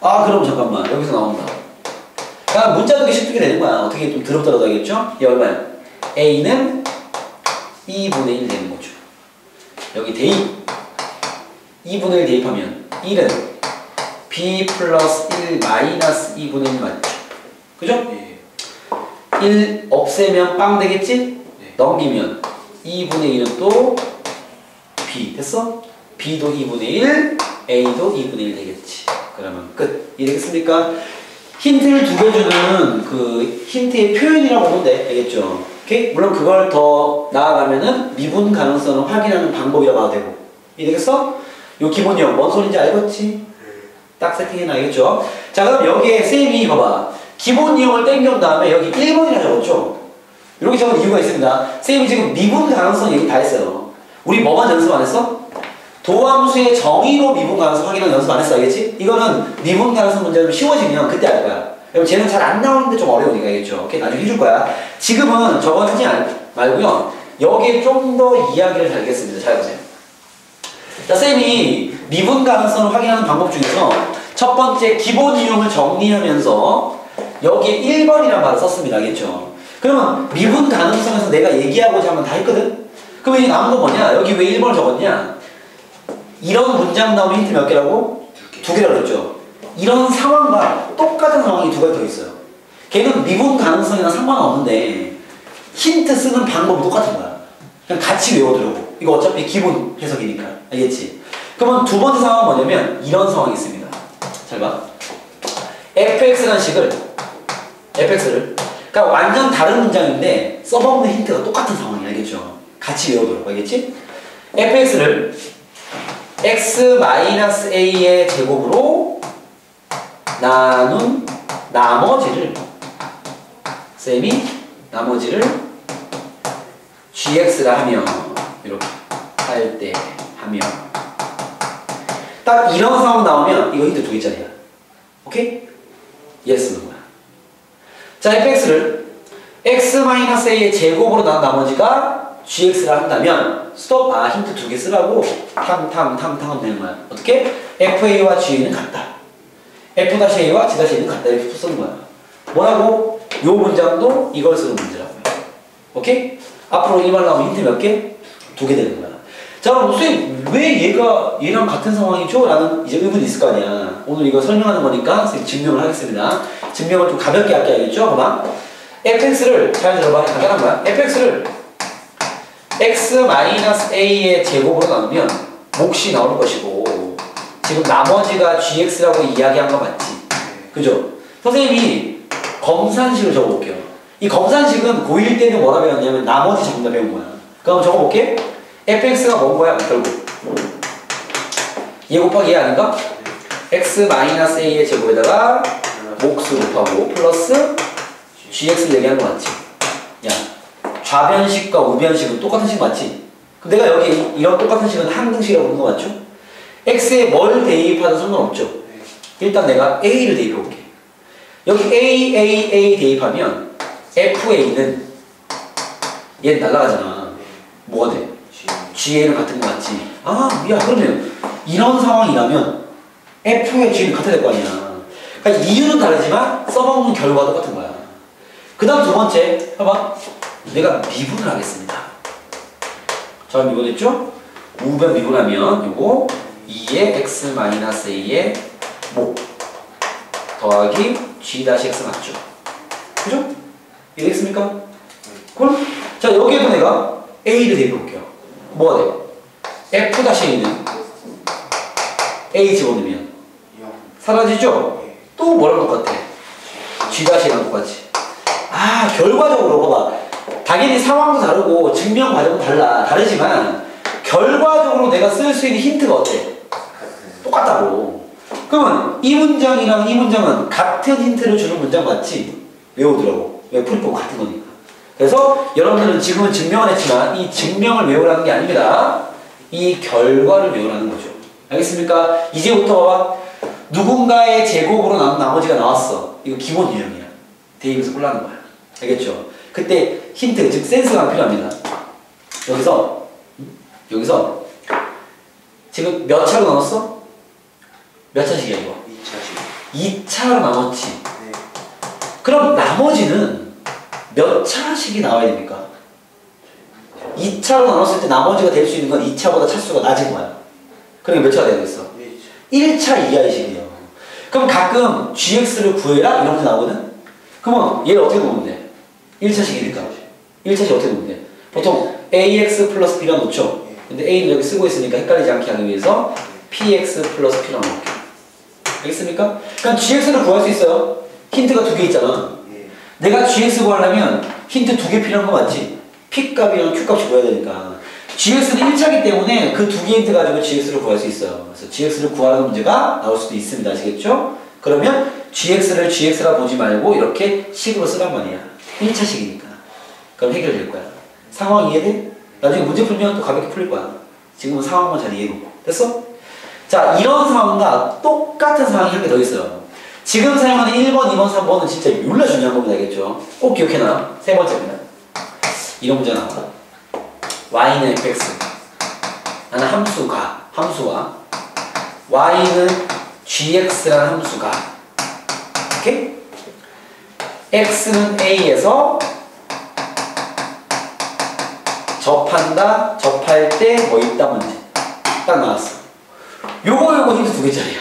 아, 그럼 잠깐만 여기서 나온다. 그러니까 문자 두개 쉽게 되는 거야. 어떻게 좀 더럽더라도 하겠죠? 얘 얼마야? a는 2분의 1 되는 거죠. 여기 대입 2분의 1 대입하면 1은 b 플러스 1 마이너스 2분의 1 맞죠? 그죠? 네. 1 없애면 빵 되겠지? 네. 넘기면 2분의 1은 또 b 됐어? b도 2분의 1 a도 2분의 1 되겠지. 그러면 끝. 이해되겠습니까? 힌트를 2개 주는 그 힌트의 표현이라고 보면 돼. 알겠죠? 오케이? 물론 그걸 더 나아가면은 미분 가능성을 확인하는 방법이라고 봐도 되고. 이해되겠어? 요 기본형 뭔 소린지 알겠지? 딱 세팅해놔. 알겠죠? 자, 그럼 여기에 쌤이 봐봐. 기본 이용을 땡겨온 다음에 여기 1번이라 적었죠? 이렇게 적은 이유가 있습니다. 쌤이 지금 미분 가능성 얘기 다 했어요. 우리 뭐만 연습 안 했어? 도함수의 정의로 미분 가능성 확인하는 연습 안 했어. 알겠지? 이거는 미분 가능성 문제 좀 쉬워지면 그때 할 거야. 그럼 쟤는 잘 안 나오는데 좀 어려우니까. 알겠죠? 오케이? 나중에 해줄 거야. 지금은 저거 하지 말고요. 여기에 좀 더 이야기를 달겠습니다. 잘 보세요. 자, 쌤이 미분 가능성을 확인하는 방법 중에서 첫 번째 기본 이용을 정리하면서 여기에 1번이라는 말을 썼습니다. 알겠죠? 그러면 미분 가능성에서 내가 얘기하고자 하면 다 했거든? 그럼 이제 남은 거 뭐냐? 여기 왜 1번을 적었냐? 이런 문장 나오면 힌트 몇 개라고? 2개라고 그랬죠? 이런 상황과 똑같은 상황이 2가지 더 있어요. 걔는 미분 가능성이랑 상관없는데 힌트 쓰는 방법이 똑같은 거야. 그냥 같이 외워두려고. 이거 어차피 기본 해석이니까. 알겠지? 그러면 두 번째 상황은 뭐냐면 이런 상황이 있습니다. 잘 봐. fx라는 식을 그러니까 완전 다른 문장인데 써먹는 힌트가 똑같은 상황이야. 알겠죠? 같이 외워두라고. 알겠지? fx를 x-a의 제곱으로 나눈 나머지를 쌤이 나머지를 gx라 하면 이렇게 할 때 하면 딱 이런 상황 나오면 이거 힌트 2개짜리야. 오케이? 예스는 거야. 자, fx를 x-a의 제곱으로 나눈 나머지가 gx라 한다면 스톱. 아, 힌트 2개 쓰라고 탕탕 하면 되는 거야. 어떻게? fa와 g는 같다. f-a와 g-a는 같다. 이렇게 쓰는 거야. 뭐라고? 요 문장도 이걸 쓰는 문제라고요. 오케이? 앞으로 이 말 나오면 힌트 몇 개? 2개 되는 거야. 자, 그럼 선생님 왜 얘랑 같은 상황이죠? 라는 이제 의문이 있을 거 아니야. 오늘 이거 설명하는 거니까 선생님 증명을 하겠습니다. 증명을 좀 가볍게 할게. 알겠죠? 봐봐. fx를 잘 들어봐. 간단한 거야. fx를 x-a의 제곱으로 나누면 몫이 나올 것이고 지금 나머지가 gx라고 이야기한 거 맞지? 그죠? 선생님이 검산식을 적어볼게요. 이 검산식은 고1 때는 뭐라 배웠냐면 나머지 정답 배운 거야. 그럼 적어볼게. fx가 뭔 거야? 결국 얘 곱하기 얘 아닌가? x-a의 제곱에다가 몫을 곱하고 플러스 gx를 얘기하는 거 맞지? 야, 좌변식과 우변식은 똑같은 식 맞지? 그럼 내가 여기 이런 똑같은 식은 항등식이라고 부르는 거 맞죠? x에 뭘 대입하든 상관없죠. 네. 일단 내가 a를 대입해 볼게. 여기 a 대입하면 fa는 얘는 날라가잖아. 뭐가 돼? GA는 같은 거 맞지? 아, 야, 그러면 이런 상황이라면 F의 G는 같아야 될 거 아니야. 그러니까 이유는 다르지만 써먹는 결과도 똑같은 거야. 그 다음 두 번째, 봐봐. 내가 미분을 하겠습니다. 자, 미분했죠? 우변 미분하면 요거 2의 x-a의 목 더하기 g-x 맞죠? 그죠? 이해됐습니까? 그럼 자, 여기에도 내가 A를 대입해볼게요. 뭐가 돼? F-A는 A 집어넣으면 사라지죠? 또 뭐랑 똑같아? G-A랑 똑같지. 아, 결과적으로 봐봐. 당연히 상황도 다르고 증명 과정도 다르지만 결과적으로 내가 쓸 수 있는 힌트가 어때? 똑같다고. 그러면 이 문장이랑 이 문장은 같은 힌트를 주는 문장 맞지? 외우더라고. 왜? 풀이법 같은 거니까. 그래서 여러분들은 지금은 증명을 했지만 이 증명을 외우라는 게 아닙니다. 이 결과를 외우라는 거죠. 알겠습니까? 이제부터 봐봐. 누군가의 제곱으로 남은 나머지가 나왔어. 이거 기본 유형이야. 대입에서 골라는 거야. 알겠죠? 그때 힌트, 즉 센스가 필요합니다. 여기서 지금 몇 차로 나눴어? 몇 차씩이야 이거? 2차씩. 2차로 나눴지. 네. 그럼 나머지는 몇 차씩이 나와야 됩니까? 2차로 나눴을 때 나머지가 될 수 있는 건 2차보다 차수가 낮은 거야. 그러니까 몇 차가 되겠어? 1차 이하의 식이에요. 그럼 가끔 gx를 구해라? 이런 거 나오거든? 그러면 얘를 어떻게 놓으면 돼? 1차식이니까. 1차식 어떻게 놓으면 돼? 보통 ax 플러스 b라 놓죠? 근데 a는 여기 쓰고 있으니까 헷갈리지 않게 하기 위해서 px 플러스 p라 놓을게. 알겠습니까? 그럼 gx를 구할 수 있어요. 힌트가 두 개 있잖아. 내가 gx 구하려면 힌트 두 개 필요한 거 맞지? p 값이랑 q 값이 구해야 되니까. gx는 1차기 때문에 그 두 개 힌트 가지고 gx를 구할 수 있어요. 그래서 gx를 구하는 문제가 나올 수도 있습니다. 아시겠죠? 그러면 gx를 gx라 보지 말고 이렇게 식으로 쓰란 말이야. 1차식이니까. 그럼 해결될 거야. 상황 이해돼? 나중에 문제 풀면 또 가볍게 풀릴 거야. 지금은 상황만 잘 이해해놓고. 됐어? 자, 이런 상황과 똑같은 상황이 한 개 더 있어요. 지금 사용하는 1번, 2번, 3번은 진짜 몰라 중요한 겁니다. 알겠죠? 꼭 기억해놔. 세 번째입니다. 이런 문제 나와. y는 fx. 나는 함수와 y는 gx라는 함수가 오케이? x는 a에서 접할 때 뭐 있다 문제 딱 나왔어. 요거 힌트 두 개짜리야.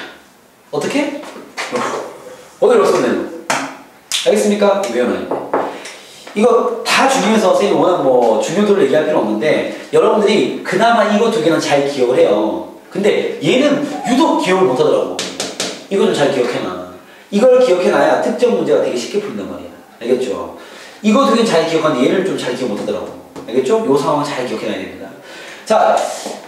어떻게? 어디로 썼네. 알겠습니까? 외워놔야 돼. 이거 다 중요해서 선생님이 워낙 뭐 중요도를 얘기할 필요 없는데 여러분들이 그나마 이거 두 개는 잘 기억을 해요. 근데 얘는 유독 기억을 못하더라고. 이거는 잘 기억해놔. 이걸 기억해놔야 특정 문제가 되게 쉽게 풀린단 말이야. 알겠죠? 이거 두 개는 잘 기억하는데 얘를 좀 잘 기억 못하더라고. 알겠죠? 요 상황 잘 기억해놔야 됩니다. 자,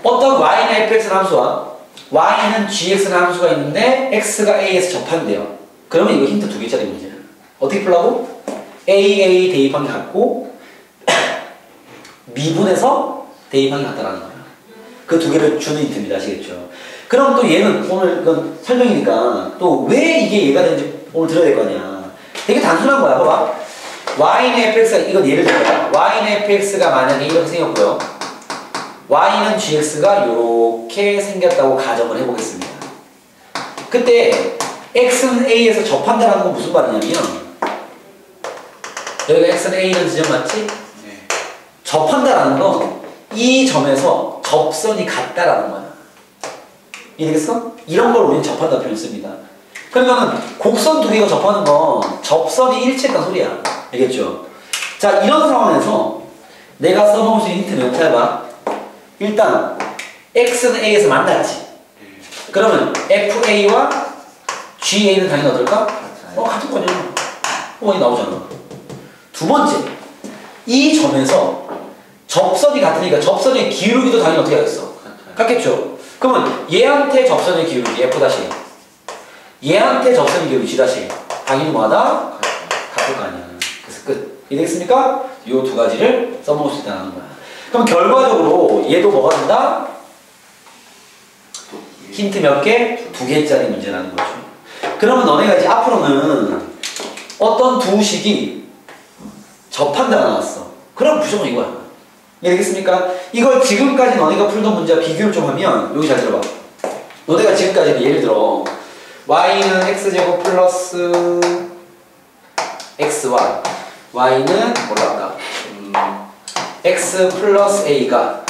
어떤 y는 fx라는 함수와 y는 gx라는 함수가 있는데 x가 a에서 접한대요. 그러면 이거 힌트 두 개짜리 문제야. 어떻게 풀라고? a 대입한 게 같고 미분해서 대입한 게 같다라는 거야. 그 두 개를 주는 힌트입니다. 아시겠죠? 그럼 또 얘는 오늘 이건 설명이니까 또 왜 이게 얘가 되는지 오늘 들어야 될 거 아니야. 되게 단순한 거야. 봐봐. y는 fx가 이건 예를 들어봐. y는 fx가 만약에 이렇게 생겼고요. y는 gx가 이렇게 생겼다고 가정을 해보겠습니다. 그때 x는 a에서 접한다는 건 무슨 말이냐면 여기가 x는 a라는 지점 맞지? 네. 접한다라는 건 이 점에서 접선이 같다라는 거야. 이해되겠어? 이런 걸 우리는 접한다 표현 씁니다. 그러면은 곡선 두 개가 접하는 건 접선이 일치했다는 소리야. 알겠죠? 자, 이런 상황에서 내가 써먹을 수 있는 힌트는 어떻게 해봐? 일단 x는 a에서 만났지. 그러면 fa와 ga는 당연히 어떨까? 같은 거냐? 많이 나오잖아. 두 번째, 이 점에서 접선이 같으니까 접선의 기울기도 당연히 어떻게 하겠어? 같겠죠? 그러면 얘한테 접선의 기울기 f' 얘한테 접선의 기울기 g' 당연히 뭐하다? 같을 거 아니야. 그래서 끝. 이해되겠습니까? 이 두 가지를 써먹을 수 있다는 거야. 그럼 결과적으로 얘도 뭐가 된다? 힌트 몇 개? 2개짜리 문제라는 거죠. 그러면 너네가 이제 앞으로는 어떤 두 식이 접한다가 나왔어. 그럼 무조건 이거야. 이해되겠습니까? 이걸 지금까지 너네가 풀던 문제와 비교를 좀 하면 여기 잘 들어봐. 너네가 지금까지 예를 들어 y는 x제곱 플러스 xy y는 뭐라 할까? x 플러스 a가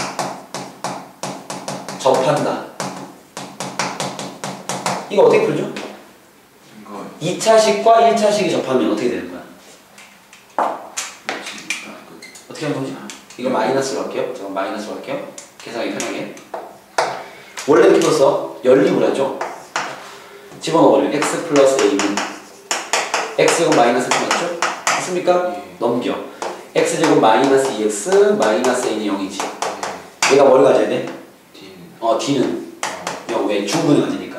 접한다. 이거 어떻게 풀죠? 이거 2차식과 1차식이 접하면 어떻게 되는 거야? 어떻게 하는 거지? 이거 마이너스로 할게요. 잠깐 마이너스로 할게요. 계산하기 편하게. 원래 이렇게 풀었어. 연립을 하죠. 집어넣어버려요. x 플러스 a는 x제곱 마이너스 2 맞죠? 맞습니까? 예. 넘겨. x제곱 마이너스 2x 마이너스 a는 0이지. 얘가 뭘 가져야 돼? D는 d는 0. 왜? 중분을 가지니까.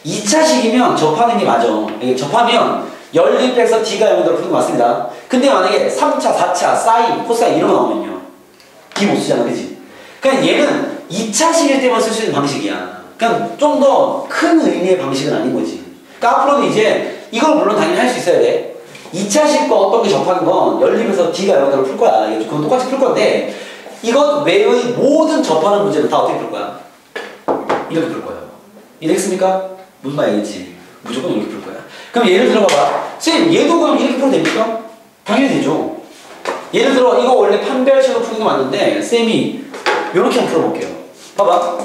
2차식이면 접하는 게 맞아. 이게 접하면 연립해서 d가 0으로 푸는 거 맞습니다. 근데 만약에 3차, 4차, 사인, 코사인 이런 거 나오면요. d 못 쓰잖아. 그치? 그냥 얘는 2차식일 때만 쓸 수 있는 방식이야. 그냥 좀 더 큰 의미의 방식은 아닌 거지. 그러니까 앞으로는 이제 이걸 물론 당연히 할 수 있어야 돼. 2차식과 어떤 게 접하는 건 연립해서 d가 0으로 풀 거야. 그건 똑같이 풀 건데 이것 외의 모든 접하는 문제는 다 어떻게 풀 거야? 이렇게 풀 거예요. 이해됐습니까? 무슨 말인지 무조건 이렇게 풀 거야. 그럼 예를 들어 봐봐. 쌤 얘도 그럼 이렇게 풀어도 됩니까? 당연히 되죠. 예를 들어 이거 원래 판별식으로 푸는 게 맞는데 쌤이 이렇게 한번 풀어볼게요. 봐봐.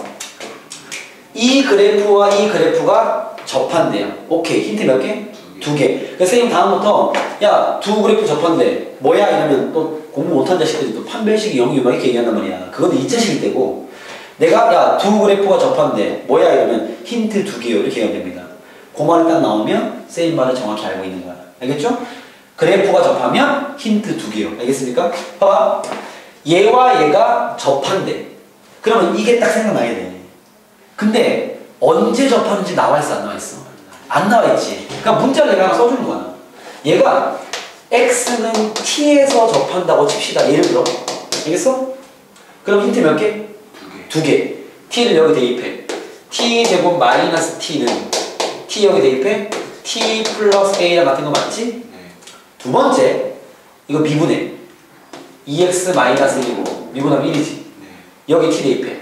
이 그래프와 이 그래프가 접한대요. 오케이. 힌트 몇 개? 2개. 그래서 쌤이 다음부터 야 두 그래프 접한대. 뭐야? 이러면 또 공부 못한 자식들이 또 판별식이 0이 막 이렇게 얘기한단 말이야. 그건 2차식일 때고 내가 야 두 그래프가 접한대. 뭐야? 이러면 힌트 2개요. 이렇게 얘기하면 됩니다. 그 말이 딱 나오면 쌤 말을 정확히 알고 있는 거야. 알겠죠? 그래프가 접하면 힌트 2개요. 알겠습니까? 봐봐. 얘와 얘가 접한대. 그러면 이게 딱 생각나야 돼. 근데 언제 접하는지 나와있어 안 나와있어? 안 나와있지. 그러니까 문자를 내가 하나 써주는 거야. 얘가 x는 t에서 접한다고 칩시다. 예를 들어. 알겠어? 그럼 힌트 몇 개? 2개. t를 여기 대입해. t 제곱 마이너스 t는 t 여기 대입해. t 플러스 a랑 같은 거 맞지? 네. 두 번째 이거 미분해. 2x 마이너스 1이고 미분하면 1이지. 네. 여기 t 대입해.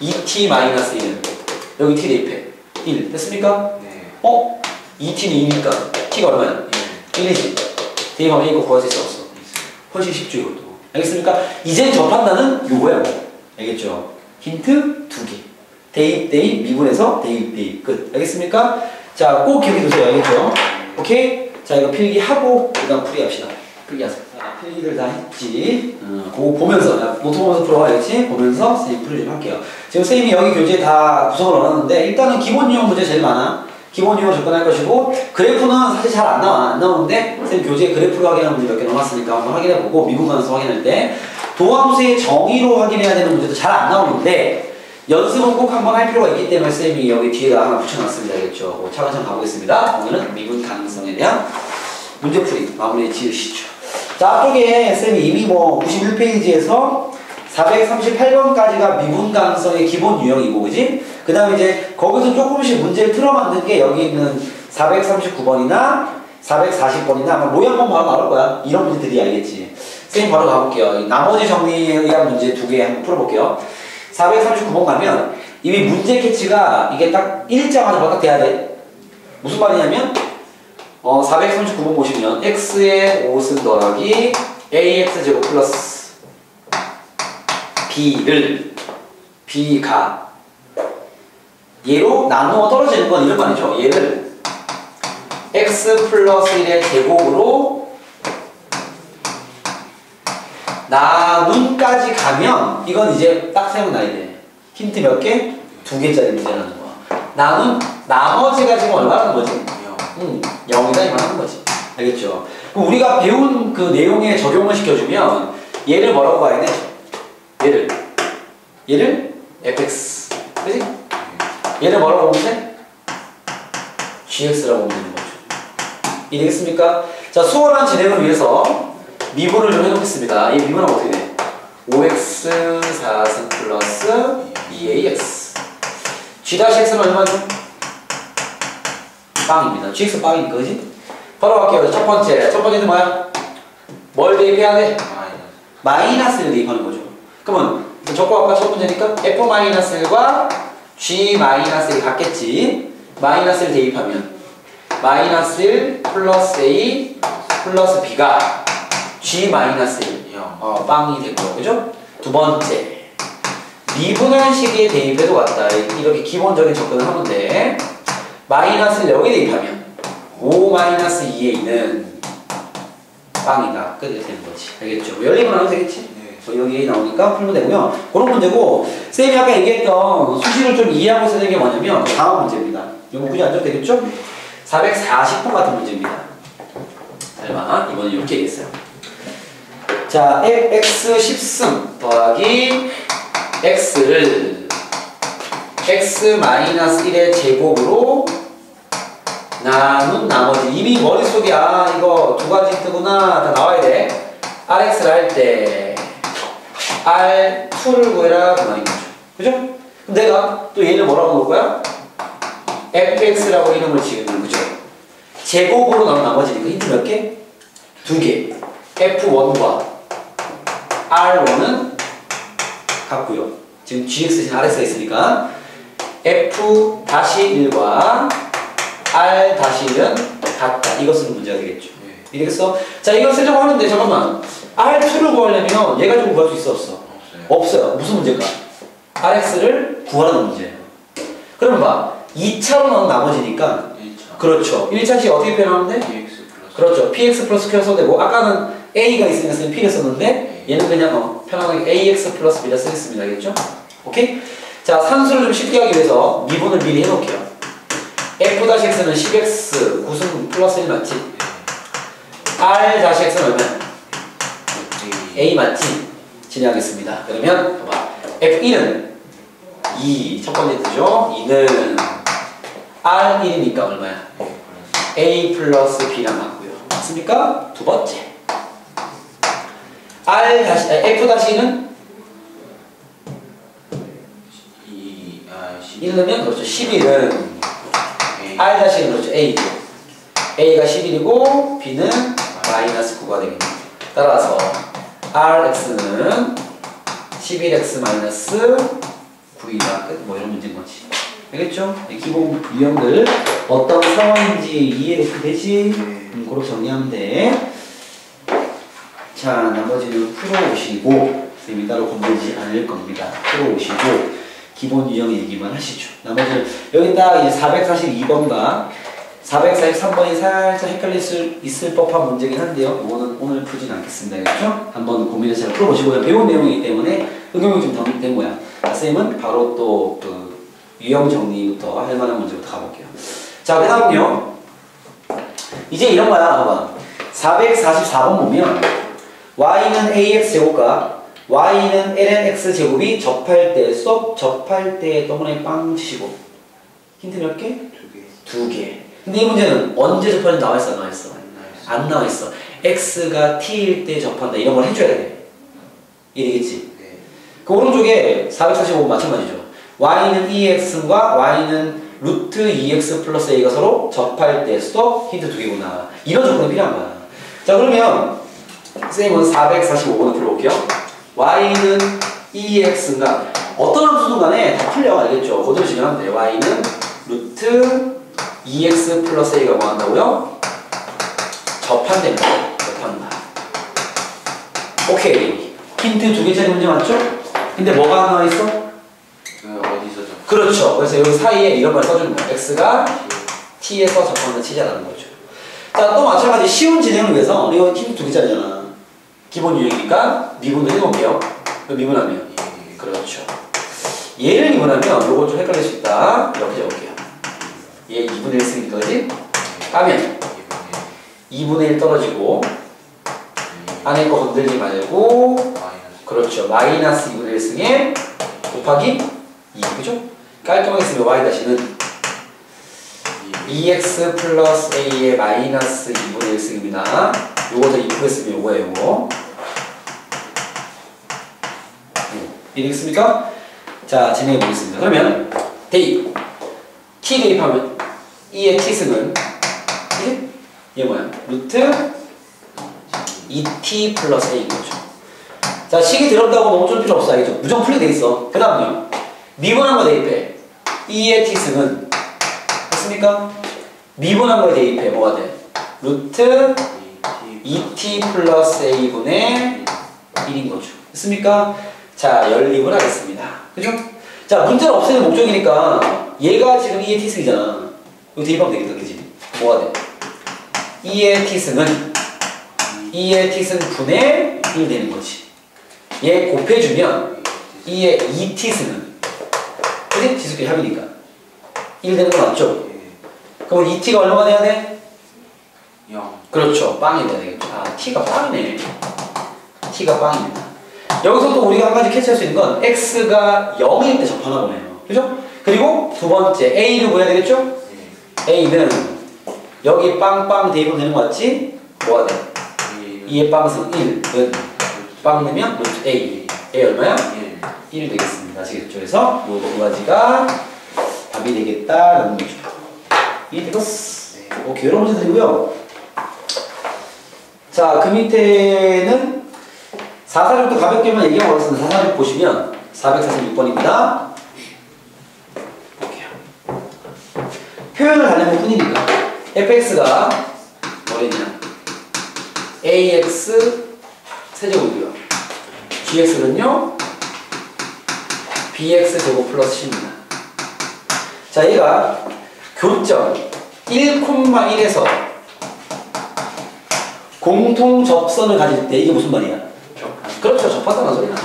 2t 마이너스 1은 여기 t 대입해. 1 됐습니까? 네. 2t는 2니까 t가 얼마야? 1이지. 대입하면 이거 구할 수 있어 없어? 훨씬 쉽죠 이것도. 알겠습니까? 이제 접한다는 요거야. 알겠죠? 힌트 2개. 대입 대입 미분해서 대입 대입 끝. 알겠습니까? 자, 꼭 기억해 두세요. 알겠죠? 오케이? 자, 이거 필기하고 그다음 풀이합시다. 필기하세요. 자, 필기를 다 했지. 그거 보면서 노트 보면서 풀어가야겠지. 보면서 선생님 풀이 좀 할게요. 지금 선생님이 여기 교재에 다 구성을 넣어놨는데 일단은 기본 유형 문제 제일 많아. 기본 유형을 접근할 것이고 그래프는 사실 잘 안 나와. 안 나오는데 선생님 교재에 그래프로 확인하는 문제 몇 개 넣어놨으니까 한번 확인해보고 미분 가능성 확인할 때 도함수의 정의로 확인해야 되는 문제도 잘 안 나오는데 연습은 꼭 한번 할 필요가 있기 때문에 쌤이 여기 뒤에다 하나 붙여놨습니다. 알겠죠? 차근차근 가보겠습니다. 오늘은 미분 가능성에 대한 문제풀이 마무리 지으시죠. 자, 앞쪽에 쌤이 이미 뭐 91페이지에서 438번까지가 미분 가능성의 기본 유형이고, 그지? 그 다음에 이제 거기서 조금씩 문제를 틀어만든 게 여기 있는 439번이나 440번이나 아마 모양만 봐도 나올 거야. 이런 문제들이 알겠지? 쌤 바로 가볼게요. 나머지 정리에 의한 문제 2개 한번 풀어볼게요. 439번 가면 이미 문제 캐치가 이게 딱 일자마자 딱 돼야 돼. 무슨 말이냐면 439번 보시면 x의 5승 더하기 ax제곱 플러스 b를 b가 얘로 나누어 떨어지는 건 이런 말이죠. 얘를 x 플러스 1의 제곱으로 나눈까지 가면 이건 이제 딱 생각나야 돼. 힌트 몇 개? 2개짜리 문제라는 거야. 나눈 나머지가 지금 얼마라는 거지? 0이다 이만 하는 거지. 알겠죠? 그럼 우리가 배운 그 내용에 적용을 시켜주면 얘를 뭐라고 봐야 돼? 얘를 fx. 그치? 얘를 뭐라고 보면 돼? gx라고 보면 되는 거죠. 이해되겠습니까? 자, 수월한 진행을 위해서 미분을 좀 해놓겠습니다. 이 미분은 어떻게 돼? 5x 4승 플러스 2ax G-X는 얼마죠? 빵입니다. GX 빵이니까, 그지? 바로 갈게요. 첫 번째는 뭐야? 뭘 대입해야 돼? 마이너스를 대입하는 거죠. 그러면 적고 아까 첫 문제니까 F-1과 G-1이 같겠지. 마이너스를 대입하면 마이너스 1 플러스 A 플러스 B가 G-1 빵이 되고요. 그죠? 두 번째 미분할식에 대입해도 같다. 이렇게 기본적인 접근을 하면 돼. 마이너스를 여기 대입하면 5-2A는 빵이다. 끝이 되는 거지. 알겠죠? 열리면 하면 되겠지? 네. 여기 A 나오니까 풀면 되고요. 그런 문제고, 쌤이 아까 얘기했던 수식을 좀 이해하고 있어야 되는 게 뭐냐면, 다음 문제입니다. 이거 굳이 안 줘도 되겠죠? 440번 같은 문제입니다. 잘 봐. 이번엔 이렇게 얘기했어요. 자, x 10승 더하기 x를 x-1의 제곱으로 나눈 나머지 이미 머릿속에 이거 두 가지 힌트구나 다 나와야 돼. RX를 할 때 R2를 구해라 그 말인 거죠. 그죠? 그럼 내가 또 얘를 뭐라고 놓을 거야? FX라고 이름을 지으면 그죠? 제곱으로 나눈 나머지니까 힌트 몇 개? 두 개. F1과 R1은 같고요. 지금 GX 대신 RX가 있으니까 F-1과 R-1은 같다. 이거 쓰는 문제가 되겠죠. 이해겠어? 자, 이걸 쓰려고 하는데 잠깐만. R2를 구하려면 얘가 좀 구할 수 있어 없어? 없어요. 무슨 문제일까? RX를 구하는 문제예요. 그러면 봐. 2차로 나온 나머지니까 1차. 그렇죠. 1차식 어떻게 표현하는데? PX 플러스. 그렇죠. PX 플러스 Q를 써도 되고 아까는 A가 있으니까 P를 썼는데 얘는 그냥 편하게 AX 플러스 B를 쓰겠습니다. 알겠죠? 오케이? 자, 산수를 좀 쉽게 하기 위해서 미분을 미리 해놓을게요. F-X는 10X 9승 플러스 1 맞지? R-X는 얼마야? A 맞지? 진행하겠습니다. 그러면 봐봐. F1은 2 첫 번째 뜻이죠. 2는 R1이니까 얼마야? A 플러스 B랑 맞고요. 맞습니까? 두 번째 F-는 1이면 그렇죠. 11은 R-는 그렇죠. A고 A가 11이고 B는 마이너스 9가 됩니다. 따라서 RX는 11X 마이너스 9이다. 뭐 이런 문제인 거지. 알겠죠? 기본 유형들 어떤 상황인지 이해가 되지? 그렇게 정리하면 돼. 자, 나머지는 풀어오시고 쌤이 따로 건들지 않을 겁니다. 풀어오시고 기본 유형 얘기만 하시죠. 나머지는 여기 딱 이제 442번과 443번이 살짝 헷갈릴 수 있을 법한 문제긴 한데요. 이거는 오늘 풀진 않겠습니다. 알겠죠? 한번 고민해서 잘 풀어보시고요. 배운 내용이기 때문에 응용이 좀 된 거야. 쌤은 바로 또 그 유형 정리부터 할 만한 문제부터 가볼게요. 자, 그 다음은요. 이제 이런 거야. 봐봐. 444번 보면 y는 ax 제곱과 y는 lnx 제곱이 접할 때 접할 때 동그라미 빵 치시고 힌트 몇 개? 두 개. 근데 이 문제는 언제 접하는지 나와있어? 안 나와있어? 안 나와있어. x가 t일 때 접한다. 이런 걸 해줘야 돼. 이해되겠지? 네. 그 오른쪽에 445번 마찬가지죠. y는 2x과 y는 루트 2x 플러스 a가 서로 접할 때 힌트 두 개구나. 이런 조건이 필요한 거야. 자, 그러면 쌤은 445번을 풀어볼게요. y는 2x인가 어떤 함수든 간에 다 풀려. 알겠죠? 그대로 진행하면 돼요. y는 루트 2x 플러스 a가 뭐 한다고요? 접한답니다. 접한다. 오케이. 힌트 두 개짜리 문제 맞죠? 근데 뭐가 나와 있어? 어디서 접? 그렇죠. 그래서 여기 사이에 이런 말 써주는 거야. x가 t에서 접한다 치자라는 거죠. 자, 또 마찬가지 쉬운 진행을 위해서 이거 힌트 두 개짜리잖아. 기본 유형이니까 미분을 해놓을게요. 미분하면 그렇죠. 얘를 미분하면 요거 좀 헷갈릴 수 있다. 이렇게 적을게요. 얘 2분의 1 쓰니까 그지? 까면 2분의 1 떨어지고 안에 거 건들지 말고 그렇죠. 마이너스 2분의 1 승에 곱하기 2 그죠? 깔끔하게 쓰면 y-는 2x 플러스 a의 마이너스 2분의 1 승입니다. 요거 더 이쁘게 쓰면 요거예요. 요거. 이해되겠습니까? 자, 진행해 보겠습니다. 그러면 대입 t 대입하면 2의 t승은 얘 뭐야? 루트 2t 플러스 a인 거죠. 자, 식이 더럽다고 너무 쫄 필요 없어. 알겠죠? 무조건 풀게 돼 있어. 그 다음요. 미분한 거 대입해. 2의 t승은 됐습니까? 미분한 거에 대입해. 뭐가 돼? 루트 2t 플러스 a분의 1인 거죠. 됐습니까? 자, 연립을 하겠습니다. 그죠? 자, 문제를 없애는 목적이니까 얘가 지금 2의 t승이잖아. 이거 대입하면 되겠다. 그지? 뭐가 돼? 2의 t승은 2의 t승 분의 1 되는 거지. 얘 곱해주면 2의 2t승은 그지? 지수끼리 합이니까 1 되는 거 맞죠? 그럼 2t가 얼마가 돼야 돼? 0. 그렇죠. 빵이 돼야 되겠죠. 아, t가 빵이네. t가 빵입니다. 여기서 또 우리가 한 가지 캐치할 수 있는 건 x가 0일 때 접하나 보네요. 그죠? 그리고 두 번째 a를 구해야 되겠죠? a는 여기 빵빵 대입은 되는 거 맞지? 뭐가 돼? 2의 빵승 1은 빵 넣으면 루트 a. a 얼마야? 1 되겠습니다. 아시겠죠? 그래서 이 두 가지가 답이 되겠다라는 거죠. 이해되겠어? 오케이, 여러 문제 드리고요. 자, 그 밑에는 446도 가볍게만 얘기하고 가겠습니다. 446 보시면 446번입니다. 볼게요. 표현을 하려면 뿐이니까 fx가 뭐랬냐? ax 세제곱이고요. gx는요? bx 제곱 플러스 c입니다. 자, 얘가 교점 1,1에서 공통 접선을 가질 때 이게 무슨 말이야? 그렇죠. 접한다는 소리야.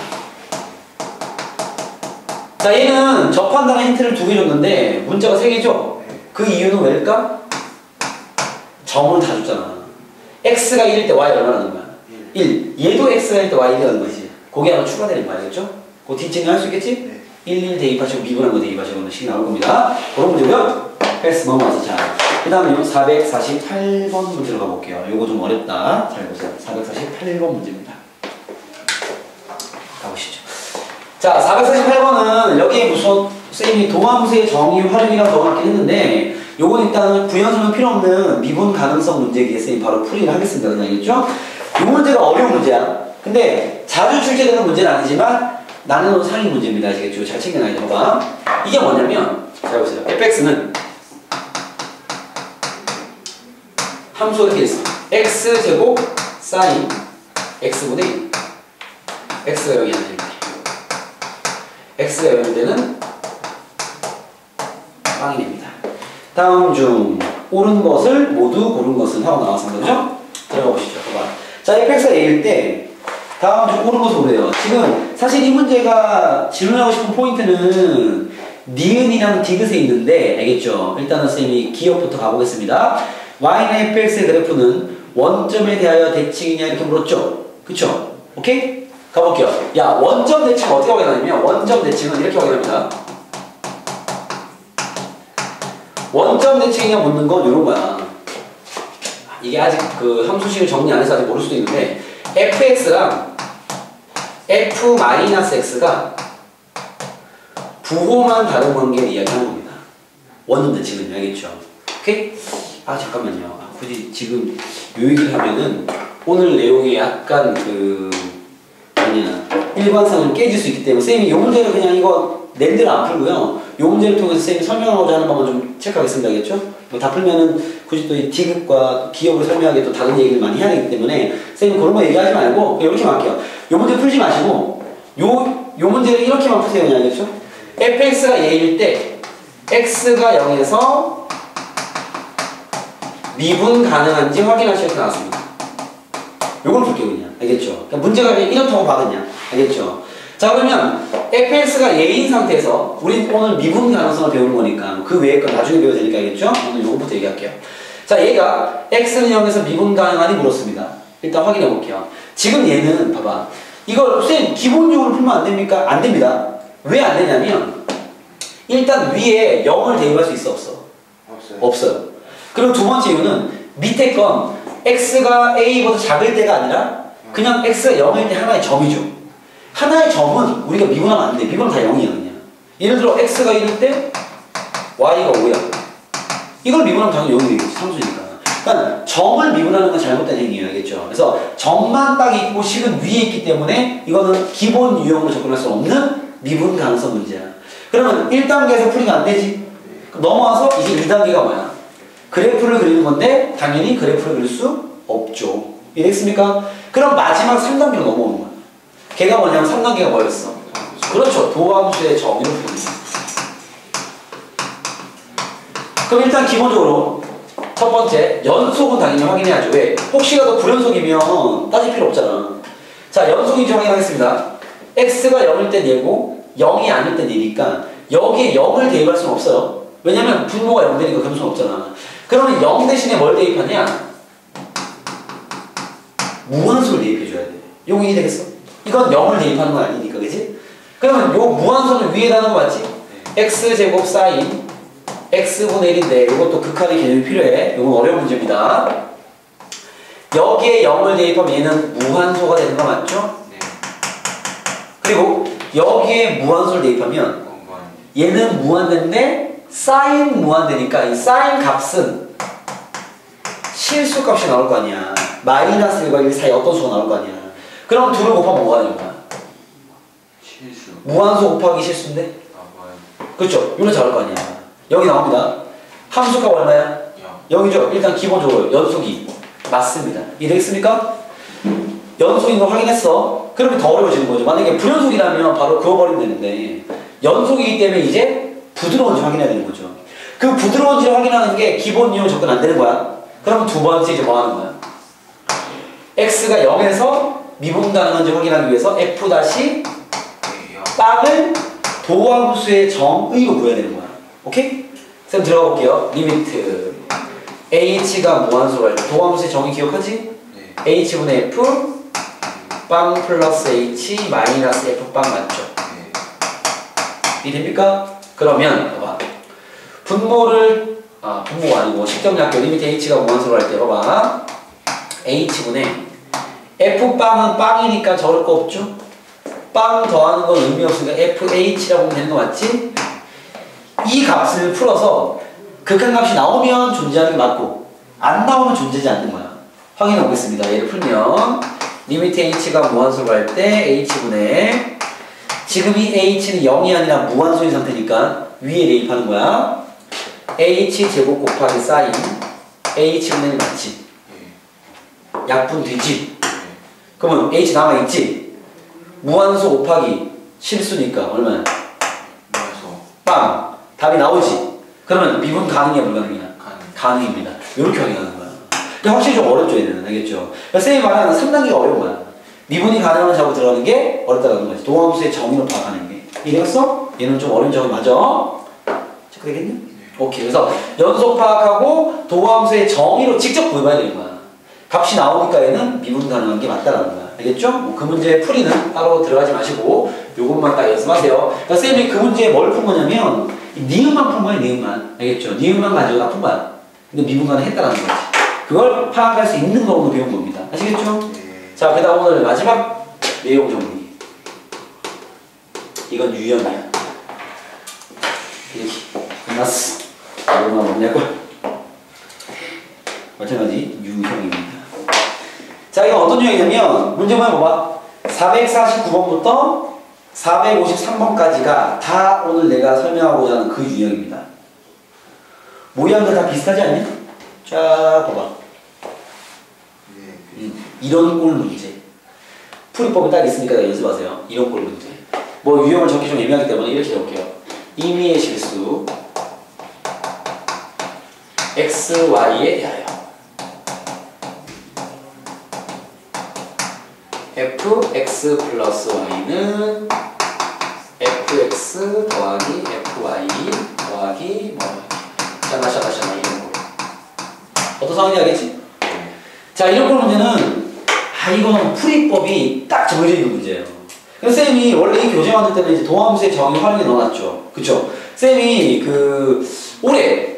자, 얘는 접한다는 힌트를 2개 줬는데 문자가 3개죠? 그 이유는 왜일까? 점을 다 줬잖아. x가 1일 때 y 얼마나 는 거야? 1. 얘도 x가 1일 때 y 1이라는 거지. 그게 하나 추가되는 거 알겠죠? 그 뒷증이 할 수 있겠지? 1, 1 대입하시고 미분한 거 대입하시고 하는 식이 나올 겁니다. 그런 문제고요. 패스 넘어가서 자, 그 다음에 448번 문제로 가볼게요. 요거 좀 어렵다. 잘 보세요. 448번 문제입니다. 가보시죠. 자, 448번은 여기에 무슨 쌤이 도함수의 정의 활용이라고 적어놨긴 했는데 요건 일단은 부연설명 필요 없는 미분 가능성 문제기에 쌤이 바로 풀이를 하겠습니다. 그냥 알겠죠? 이 문제가 어려운 문제야. 근데 자주 출제되는 문제는 아니지만 나는 상위 문제입니다. 아시겠죠? 잘 챙겨놔야 돼. 봐봐. 이게 뭐냐면 잘 보세요. fx는 함수가 이렇게 있어. x제곱 사인 x분의 1. x가 0이 아닐 때 x가 0일 때는 빵이 됩니다. 다음 중 옳은 것을 모두 고른 것은 하고 나왔습니다. 그죠? 들어가 보시죠. 봐봐. 자, fx가 a일 때 다음 중 옳은 것을 고르래요. 지금 사실 이 문제가 질문하고 싶은 포인트는 니은이랑 디귿에 있는데 알겠죠? 일단은 쌤이 기억부터 가보겠습니다. y는 fx의 그래프는 원점에 대하여 대칭이냐 이렇게 물었죠? 그쵸? 오케이? 가볼게요. 야, 원점 대칭 어떻게 확인하냐면 원점 대칭은 이렇게 확인합니다. 원점 대칭이냐 묻는 건 이런 거야. 이게 아직 그 함수식을 정리 안 해서 아직 모를 수도 있는데 fx랑 f-x가 부호만 다른 관계를 이야기하는 겁니다. 원점 대칭은 알겠죠? 오케이? 아, 잠깐만요. 굳이 지금 요 얘기를 하면은 오늘 내용이 약간 일관성을 깨질 수 있기 때문에 쌤이 요 문제를 그냥 이거 낸대로 안 풀고요. 요 문제를 통해서 쌤이 설명하고자 하는 것만 좀 체크하겠습니다. 알겠죠? 뭐 다 풀면은 굳이 또 이 디귿과 기억을 설명하기 또 다른 얘기를 많이 해야 되기 때문에 쌤이 그런 거 얘기하지 말고 그냥 이렇게 할게요. 요 문제 풀지 마시고 요 문제를 이렇게만 푸세요. 그냥 알겠죠? fx가 얘일 때 x가 0에서 미분 가능한지 확인하시고 나왔습니다. 요걸 볼게요. 그냥 알겠죠? 그러니까 문제가 이렇다고 받았냐 알겠죠? 자, 그러면 fx가 예인 상태에서 우리 오늘 미분 가능성을 배우는 거니까 그 외의 건 나중에 배워야 되니까 알겠죠? 오늘 요거부터 얘기할게요. 자, 얘가 x는 0에서 미분 가능하니 물었습니다. 일단 확인해 볼게요. 지금 얘는 봐봐. 이걸 쌤 기본적으로 풀면 안 됩니까? 안 됩니다. 왜 안 되냐면 일단 위에 0을 대입할 수 있어 없어? 없어요. 그리고 두 번째 이유는 밑에 건 x가 a보다 작을 때가 아니라 그냥 x가 0일 때 하나의 점이죠. 하나의 점은 우리가 미분하면 안 돼. 미분은 다 0이야 그냥. 예를 들어 x가 1일 때 y가 5야. 이걸 미분하면 당연히 여기 되겠지. 상수니까. 그러니까 점을 미분하는 건 잘못된 행위예요. 알겠죠? 그래서 점만 딱 있고 식은 위에 있기 때문에 이거는 기본 유형으로 접근할 수 없는 미분 가능성 문제야. 그러면 1단계에서 풀이가 안 되지. 넘어와서 이제 2단계가 뭐야? 그래프를 그리는 건데 당연히 그래프를 그릴 수 없죠. 이해됐습니까? 그럼 마지막 3단계로 넘어오는 거야. 걔가 뭐냐면 3단계가 뭐였어? 그렇죠. 도함수의 정의를 부르는 거야. 그럼 일단 기본적으로 첫 번째 연속은 당연히 확인해야죠. 왜? 혹시라도 불연속이면 따질 필요 없잖아. 자, 연속인지 확인하겠습니다. x가 0일 땐 얘고 0이 아닐 땐 얘니까 여기에 0을 대입할 수는 없어요. 왜냐면 분모가 0 되니까 그럴 수는 없잖아. 그러면 0 대신에 뭘 대입하냐? 무한수를 대입해줘야 돼. 요거 이해되겠어? 이건 0을 대입하는 건 아니니까, 그치? 그러면 요 무한수는 위에다는 거 맞지? x제곱 사인 x분의 1인데 이것도 극한의 개념이 필요해. 이건 어려운 문제입니다. 여기에 0을 대입하면 얘는 무한소가 되는 거 맞죠? 네. 그리고 여기에 무한소를 대입하면 얘는 무한대인데 사인 무한대니까 이 사인 값은 실수값이 나올 거 아니야. 마이너스 1과 1 사이 어떤 수가 나올 거 아니야. 그럼 둘을 곱하면 뭐가 되는 거야? 실수. 무한소 곱하기 실수인데? 그렇죠? 이걸로 잡을 거 아니야. 여기 나옵니다. 함수값 얼마야? 여기죠? 일단 기본적으로 연속이 맞습니다. 이해되겠습니까? 연속인 거 확인했어. 그러면 더 어려워지는 거죠. 만약에 불연속이라면 바로 그어버리면 되는데 연속이기 때문에 이제 부드러운지 확인해야 되는 거죠. 그 부드러운지를 확인하는 게 기본 이용 접근 안 되는 거야. 그러면 두 번째 이제 뭐 하는 거야? x가 0에서 미분 가능한지 확인하기 위해서 f 다시 빵을 도함수의 정의로 구해야 되는 거야. 오케이? 쌤 들어가 볼게요. 리미트 h가 무한수로 할 때 도함수의 정의 기억하지? 네. h분의 f 빵 플러스 h 마이너스 f 빵 맞죠? 네. 이해됩니까? 그러면 봐봐. 분모가 아니고 식정약교 리미트 h가 무한수로 할 때 봐봐. h분의 f빵은 빵이니까 적을 거 없죠? 빵 더하는 건 의미 없으니까 fh라고 하면 되는 거 맞지? 이 값을 풀어서 극한값이 나오면 존재하는 게 맞고 안 나오면 존재하지 않는 거야. 확인해 보겠습니다. 얘를 풀면 리미트 h가 무한수로 할 때 h분의 지금 이 h는 0이 아니라 무한수인 상태니까 위에 대입하는 거야. h제곱 곱하기 사인 h분의 1 맞지? 약분 되지? 그러면 h 남아있지? 무한수 곱하기 실수니까 얼마야? 빵! 답이 나오지? 그러면 미분 가능이야 불가능이야? 가능입니다. 이렇게 확인하는 거야. 근데 확실히 좀 어렵죠 얘는. 알겠죠? 그러니까 쌤이 말하는 3단계가 어려운 거야. 미분이 가능한 작업 들어가는 게 어렵다는 거지. 도함수의 정의로 파악하는 게. 이해갔어? 얘는 좀 어려운 작업이 맞아? 체크되겠니? 네. 오케이. 그래서 연속 파악하고 도함수의 정의로 직접 구해봐야 되는 거야. 값이 나오니까 얘는 미분 가능한 게 맞다라는 거야. 알겠죠? 뭐 그 문제 풀이는 따로 들어가지 마시고 요것만 딱 연습하세요. 그러니까 쌤이 그 문제에 뭘 푼 거냐면 니은만 푼 거야. 니은만. 알겠죠? 니은만 가지고 다 푼 거야. 근데 미분 가능했다라는 거지. 그걸 파악할 수 있는 거로 배운 겁니다. 아시겠죠? 네. 자, 그 다음 오늘 마지막 내용 정리. 이건 유형이야. 이렇게 끝났어. 얼마나 없냐고. 마찬가지 유형입니다. 자, 이건 어떤 유형이냐면 문제만 봐봐. 449번부터 453번까지가 다 오늘 내가 설명하고자 하는 그 유형입니다. 모양들 다 비슷하지 않냐? 자, 봐봐. 이런 꼴 문제. 풀이법이 딱 있으니까 연습하세요. 이런 꼴 문제. 뭐 유형을 적기 좀 애매하기 때문에 이렇게 적을게요. 임의의 실수 x, y에 대하여 fx 플러스 y는 fx 더하기 fy 더하기 뭐 샤나 이런 거. 어떤 상황인지 알겠지? 자, 이런 꼴 문제는 이거는 풀이법이 딱 정해져 있는 문제예요. 그래서 쌤이 원래 이 교재 만들 때는 이제 도함수의 정의 활용에 넣어놨죠. 그쵸? 쌤이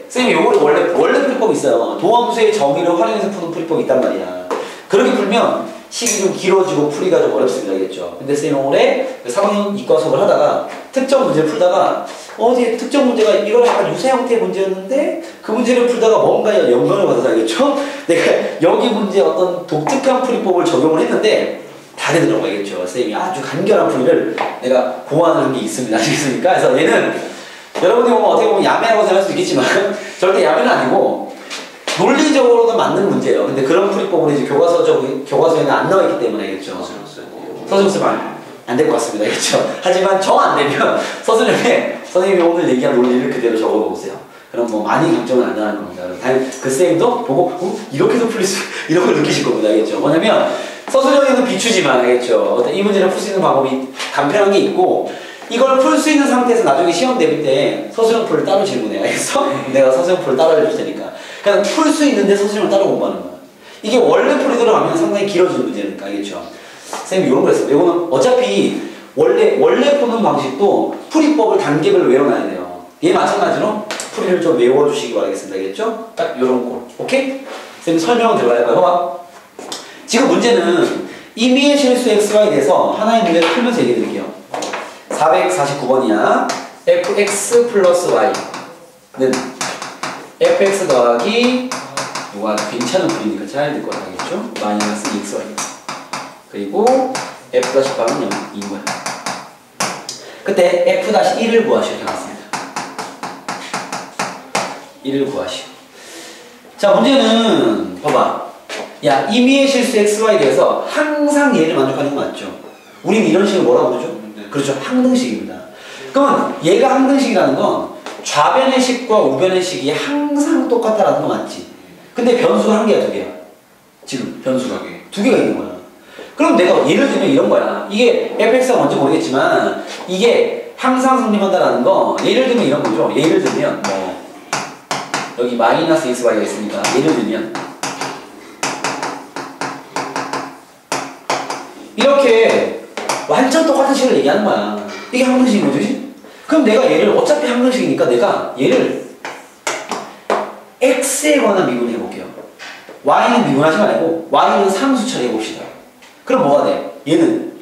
쌤이 요거를 원래 풀이법이 있어요. 도함수의 정의를 활용해서 푸는 풀이법이 있단 말이야. 그렇게 풀면 식이 좀 길어지고 풀이가 좀 어렵습니다. 알겠죠? 근데 쌤이 올해 3학년 이과 수업을 하다가 특정 문제를 풀다가 어디 특정 문제가 이거랑 약간 유사 형태의 문제였는데 그 문제를 풀다가 뭔가 영감을 받아서 알겠죠? 내가 여기 문제에 어떤 독특한 풀이법을 적용을 했는데 다르더라고 알겠죠? 쌤이 아주 간결한 풀이를 내가 고안한 게 있습니다. 아시겠습니까? 그래서 얘는 여러분이 보면 어떻게 보면 야매라고 생각할 수 있겠지만 절대 야매는 아니고 논리적으로도 맞는 문제예요. 근데 그런 풀이법으로 이제 교과서에는 안 나와 있기 때문에 알겠죠? 서술형 쓰면 안 될 것 같습니다. 알겠죠? 하지만 정 안 되면 서술형에 선생님이 오늘 얘기한 논리를 그대로 적어 놓으세요. 그럼 뭐 많이 강점은 안 나는 겁니다. 그 쌤도 보고 이렇게도 풀릴 수 이런 걸 느끼실 겁니다. 알겠죠? 뭐냐면 서술형에는 비추지만 알겠죠? 어떤 이 문제를 풀 수 있는 방법이 간편한 게 있고 이걸 풀 수 있는 상태에서 나중에 시험 대비 때 서술형풀을 따로 질문해. 알겠어? 내가 서술형풀을 따로 알려줄 테니까. 그냥 풀 수 있는데 서술형을 따로 공부하는 거야. 이게 원래 풀이 들어가면 상당히 길어지는 문제니까. 알겠죠? 쌤이 이런 거 했어요. 이거는 어차피 원래 푸는 방식도 풀이법을 단계별로 외워놔야 돼요. 얘 마찬가지로 풀이를 좀 외워주시기 바라겠습니다. 알겠죠? 딱 이런 꼴. 오케이? 쌤이 설명을 들어갈까요? 봐봐. 지금 문제는 임의의 실수 xy에 대해서 하나의 문제를 풀면서 얘기해 드릴게요. 449번이야. fx 플러스 y는 fx 더하기 뭐가 괜찮은 풀이니까 잘 될 거 알겠죠? 마이너스 2xy 그리고 f-8은 0인 거야. 그때 f-1을 구하시오. 이렇게 나왔습니다. 1을 구하시오. 자, 문제는 봐봐. 야, 임의의 실수 xy에 대해서 항상 얘를 만족하는 거 맞죠? 우리는 이런 식을 뭐라고 부르죠? 그렇죠. 항등식입니다. 그러면 얘가 항등식이라는 건 좌변의 식과 우변의 식이 항상 똑같다라는 거 맞지? 근데 변수가 한 개야, 두 개야? 지금 변수가 두 개가 있는 거야. 그럼 내가 예를 들면 이런 거야. 이게 fx가 뭔지 모르겠지만 이게 항상 성립한다라는 거 예를 들면 이런 거죠. 예를 들면 뭐 여기 마이너스 xy가 있으니까 예를 들면 이렇게 완전 똑같은 식을 얘기하는 거야. 이게 항등식인 거지? 그럼 내가 얘를 어차피 항등식이니까 내가 얘를 x에 관한 미분을 해볼게요. y는 미분하지 말고 y는 상수 처리해봅시다. 그럼 뭐가 돼? 얘는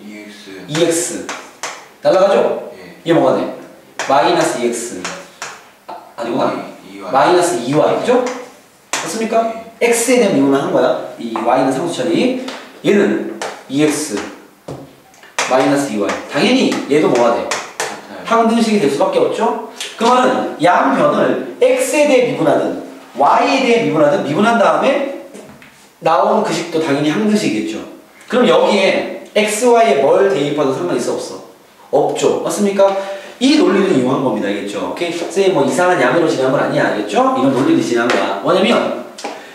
2x 날라가죠? 얘 뭐가 돼? 마이너스 2x 아니구나 마이너스 2y 그죠? 맞습니까? x에 대한 미분을 하는 거야. 이 y는 상수 처리. 얘는 2x 마이너스 2y 당연히 얘도 뭐가 돼? 항등식이 될 수밖에 없죠? 그 말은 양변을 x에 대해 미분하든 y에 대해 미분하든 미분한 다음에 나오는 그 식도 당연히 항등식이겠죠. 그럼 여기에 xy에 뭘 대입해도 상관이 있어 없어? 없죠. 맞습니까? 이 논리를 이용한 겁니다. 알겠죠? 오케이? 쌤이 뭐 이상한 양으로 진행한 건 아니야. 알겠죠? 이런 논리를 진행한 거야. 뭐냐면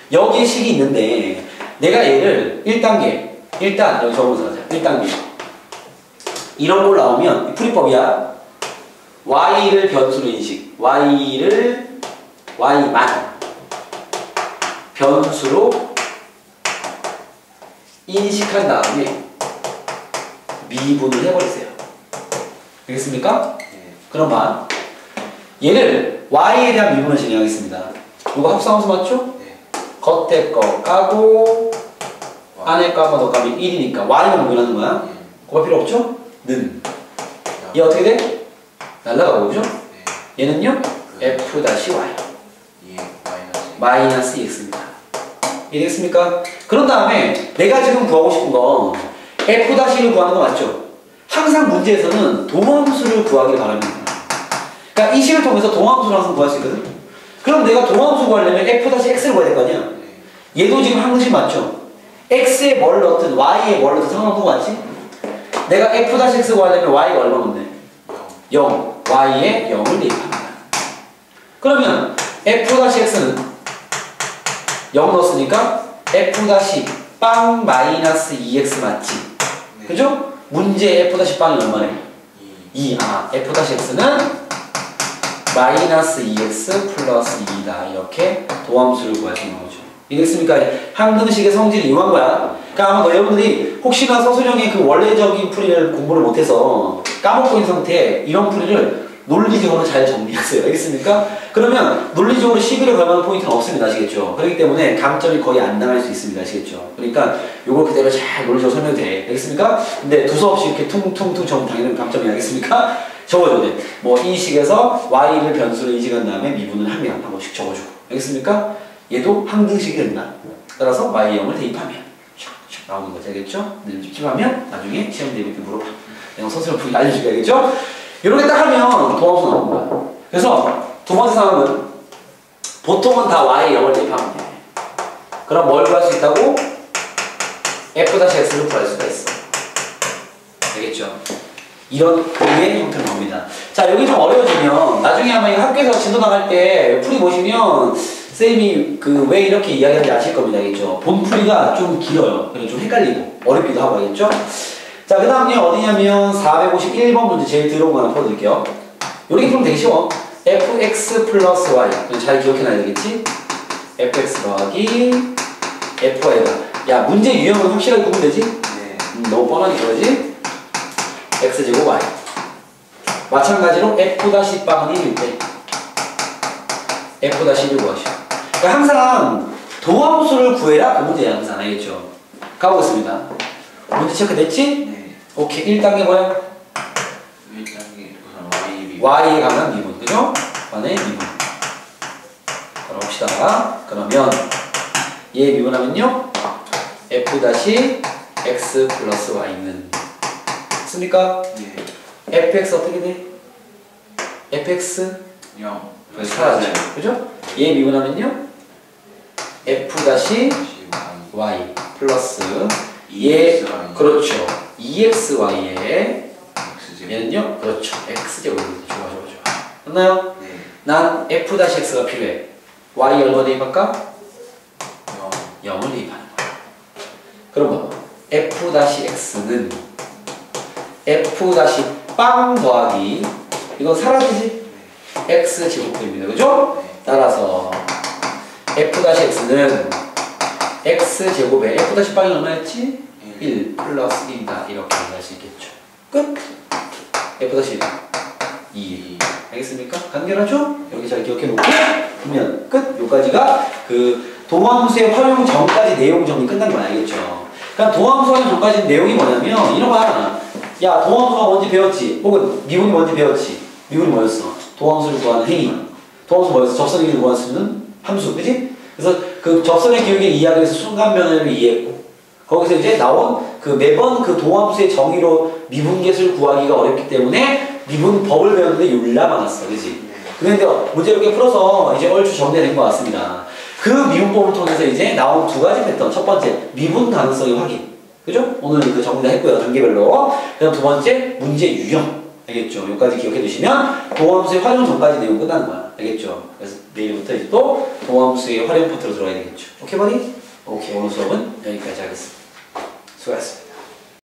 여기에 식이 있는데 내가 얘를 1단계 일단 여기 적어서 가자. 1단계 이런 걸 나오면 풀이법이야. y를 변수로 인식 y만 변수로 인식한 다음에 미분을 해버리세요. 되겠습니까? 그럼 봐. 얘를 y에 대한 미분을 진행하겠습니다. 이거 합성함수 맞죠? 겉에 거 까고 안에 거 한번 더 까면 1이니까 y만 미분하는 거야. 그거 필요 없죠? 는. 얘 어떻게 돼? 날라가고 그죠? 얘는요? f-y 마이너스 2x입니다. 이해되겠습니까? 그런 다음에 내가 지금 구하고 싶은 거 f-를 구하는 거 맞죠? 항상 문제에서는 동함수를 구하길 바랍니다. 그러니까 이 식을 통해서 동함수를 항상 구할 수 있거든? 그럼 내가 동함수 구하려면 f-x를 구해야 될 거 아니야? 얘도 지금 항등식 맞죠? x에 뭘 넣든 y에 뭘 넣든 상관없는 거 맞지? 내가 f-x 구하려면 y가 얼마인데? 0. y에 0을 대입합니다. 그러면 f-x는 0 넣었으니까 f-빵 마이너스 2x 맞지? 그죠? 문제 f-빵이 얼마래? 2. 아, f-x는 마이너스 2x 플러스 2다. 이렇게 도함수를 구할 수 있는 거죠. 이해됐습니까? 항등식의 성질을 이용한 거야. 그러니까 아마 여러분들이 혹시나 서술형의 그 원래적인 풀이를 공부를 못해서 까먹고 있는 상태에 이런 풀이를 논리적으로 잘 정리하세요. 알겠습니까? 그러면 논리적으로 시비를 걸 만한 포인트는 없습니다. 아시겠죠? 그렇기 때문에 감점이 거의 안 나갈 수 있습니다. 아시겠죠? 그러니까 요걸 그대로 잘 논리적으로 설명돼. 알겠습니까? 근데 두서없이 이렇게 퉁퉁퉁 정 당연히 감점이 알겠습니까? 적어줘야 돼. 뭐 이 식에서 y를 변수로 인식한 다음에 미분을 하면 한 번씩 적어주고. 알겠습니까? 얘도 항등식이 된다. 따라서 y0을 대입하면 샥샥 나오는 거지. 알겠죠? 찝찝하면 나중에 시험 대비 때 물어봐. 내가 서술을 알려주겠죠? 이렇게 딱 하면 도함수 나오는 거야. 그래서 두 번째 상황은 보통은 다 y0을 대입하면 돼. 그럼 뭘 구할 수 있다고? f-x를 구할 수가 있어. 알겠죠? 이런 그의 형태로 나옵니다. 자, 여기 좀 어려워지면 나중에 아마 이거 학교에서 진도 나갈 때 풀이 보시면 쌤이 그 왜 이렇게 이야기하는지 아실 겁니다. 알겠죠? 본 풀이가 좀 길어요. 그래서 좀 헷갈리고 어렵기도 하고. 알겠죠? 자, 그 다음에 어디냐면 451번 문제 제일 들어온 거 하나 풀어드릴게요. 이렇게 풀면 되게 쉬워. fx 플러스 y. 잘 기억해놔야 되겠지? fx 더하기 fy가. 야, 문제 유형은 확실하게 구분되지? 네. 너무 뻔하니까 그러지? x제곱 y. 마찬가지로 f-빵은 1일 때 f-1을 구하시오. 그러니까 항상 도함수를 구해라 그 문제야. 항상. 알겠죠? 가보겠습니다. 문제 체크됐지? 네. 오케이. 1단계 뭐야? 1단계 우선 y에 관한 미분. 그죠? 관의 미분. 그럽시다. 그러면 얘 미분하면요 f-x 플러스 y는 습니까? 네. fx 어떻게 돼? fx 0. 사라져. 그죠? 얘 미분하면요 f-y 플러스 얘 그렇죠 2xy에 얘는요 그렇죠 x제곱입니다. 좋아 좋아 좋아. 됐나요? 네. 난 f-x가 필요해. y 얼마 대입할까? 0을 대입하는 거야. 그럼 봐. f-x는 f-빵 더하기 이건 사라지지? x제곱입니다. 그죠? 네. 따라서 f-x는 x제곱에 f-빵이 얼마였지? 1 플러스 1이다. 이렇게 할 수 있겠죠. 끝! f-1 2 알겠습니까? 간결하죠? 여기 잘 기억해 놓고 보면 끝! 요까지가 그 도함수의 활용 전까지 내용 정리 끝난 거 알겠죠? 그러니까 도함수 활용 전까지 내용이 뭐냐면 이런 거 하나. 야, 도함수가 뭔지 배웠지? 혹은 미분이 뭔지 배웠지? 미분이 뭐였어? 도함수를 구하는 행위. 도함수 뭐였어? 접선의 기울기를 구할 수 있는 함수. 그지? 그래서 그 접선의 기울기를 이해하기 위해서 순간 변화를 이해했고 거기서 이제 나온 그 매번 그 도함수의 정의로 미분계수를 구하기가 어렵기 때문에 미분법을 배웠는데 열나 많았어. 그지? 그런데 문제 이렇게 풀어서 이제 얼추 정리된 것 같습니다. 그 미분법을 통해서 이제 나온 두 가지 패턴. 첫 번째, 미분 가능성의 확인. 그죠? 오늘 그 정리 다 했고요. 단계별로. 그다음 두 번째, 문제 유형. 알겠죠? 여기까지 기억해 두시면 도함수의 활용 전까지 내용 끝나는 거야. 알겠죠? 그래서 내일부터 이제 또 도함수의 활용 파트로 들어가야 되겠죠. 오케이, 버니? 오케이, 오늘 수업은 여기까지 하겠습니다. 수고하셨습니다.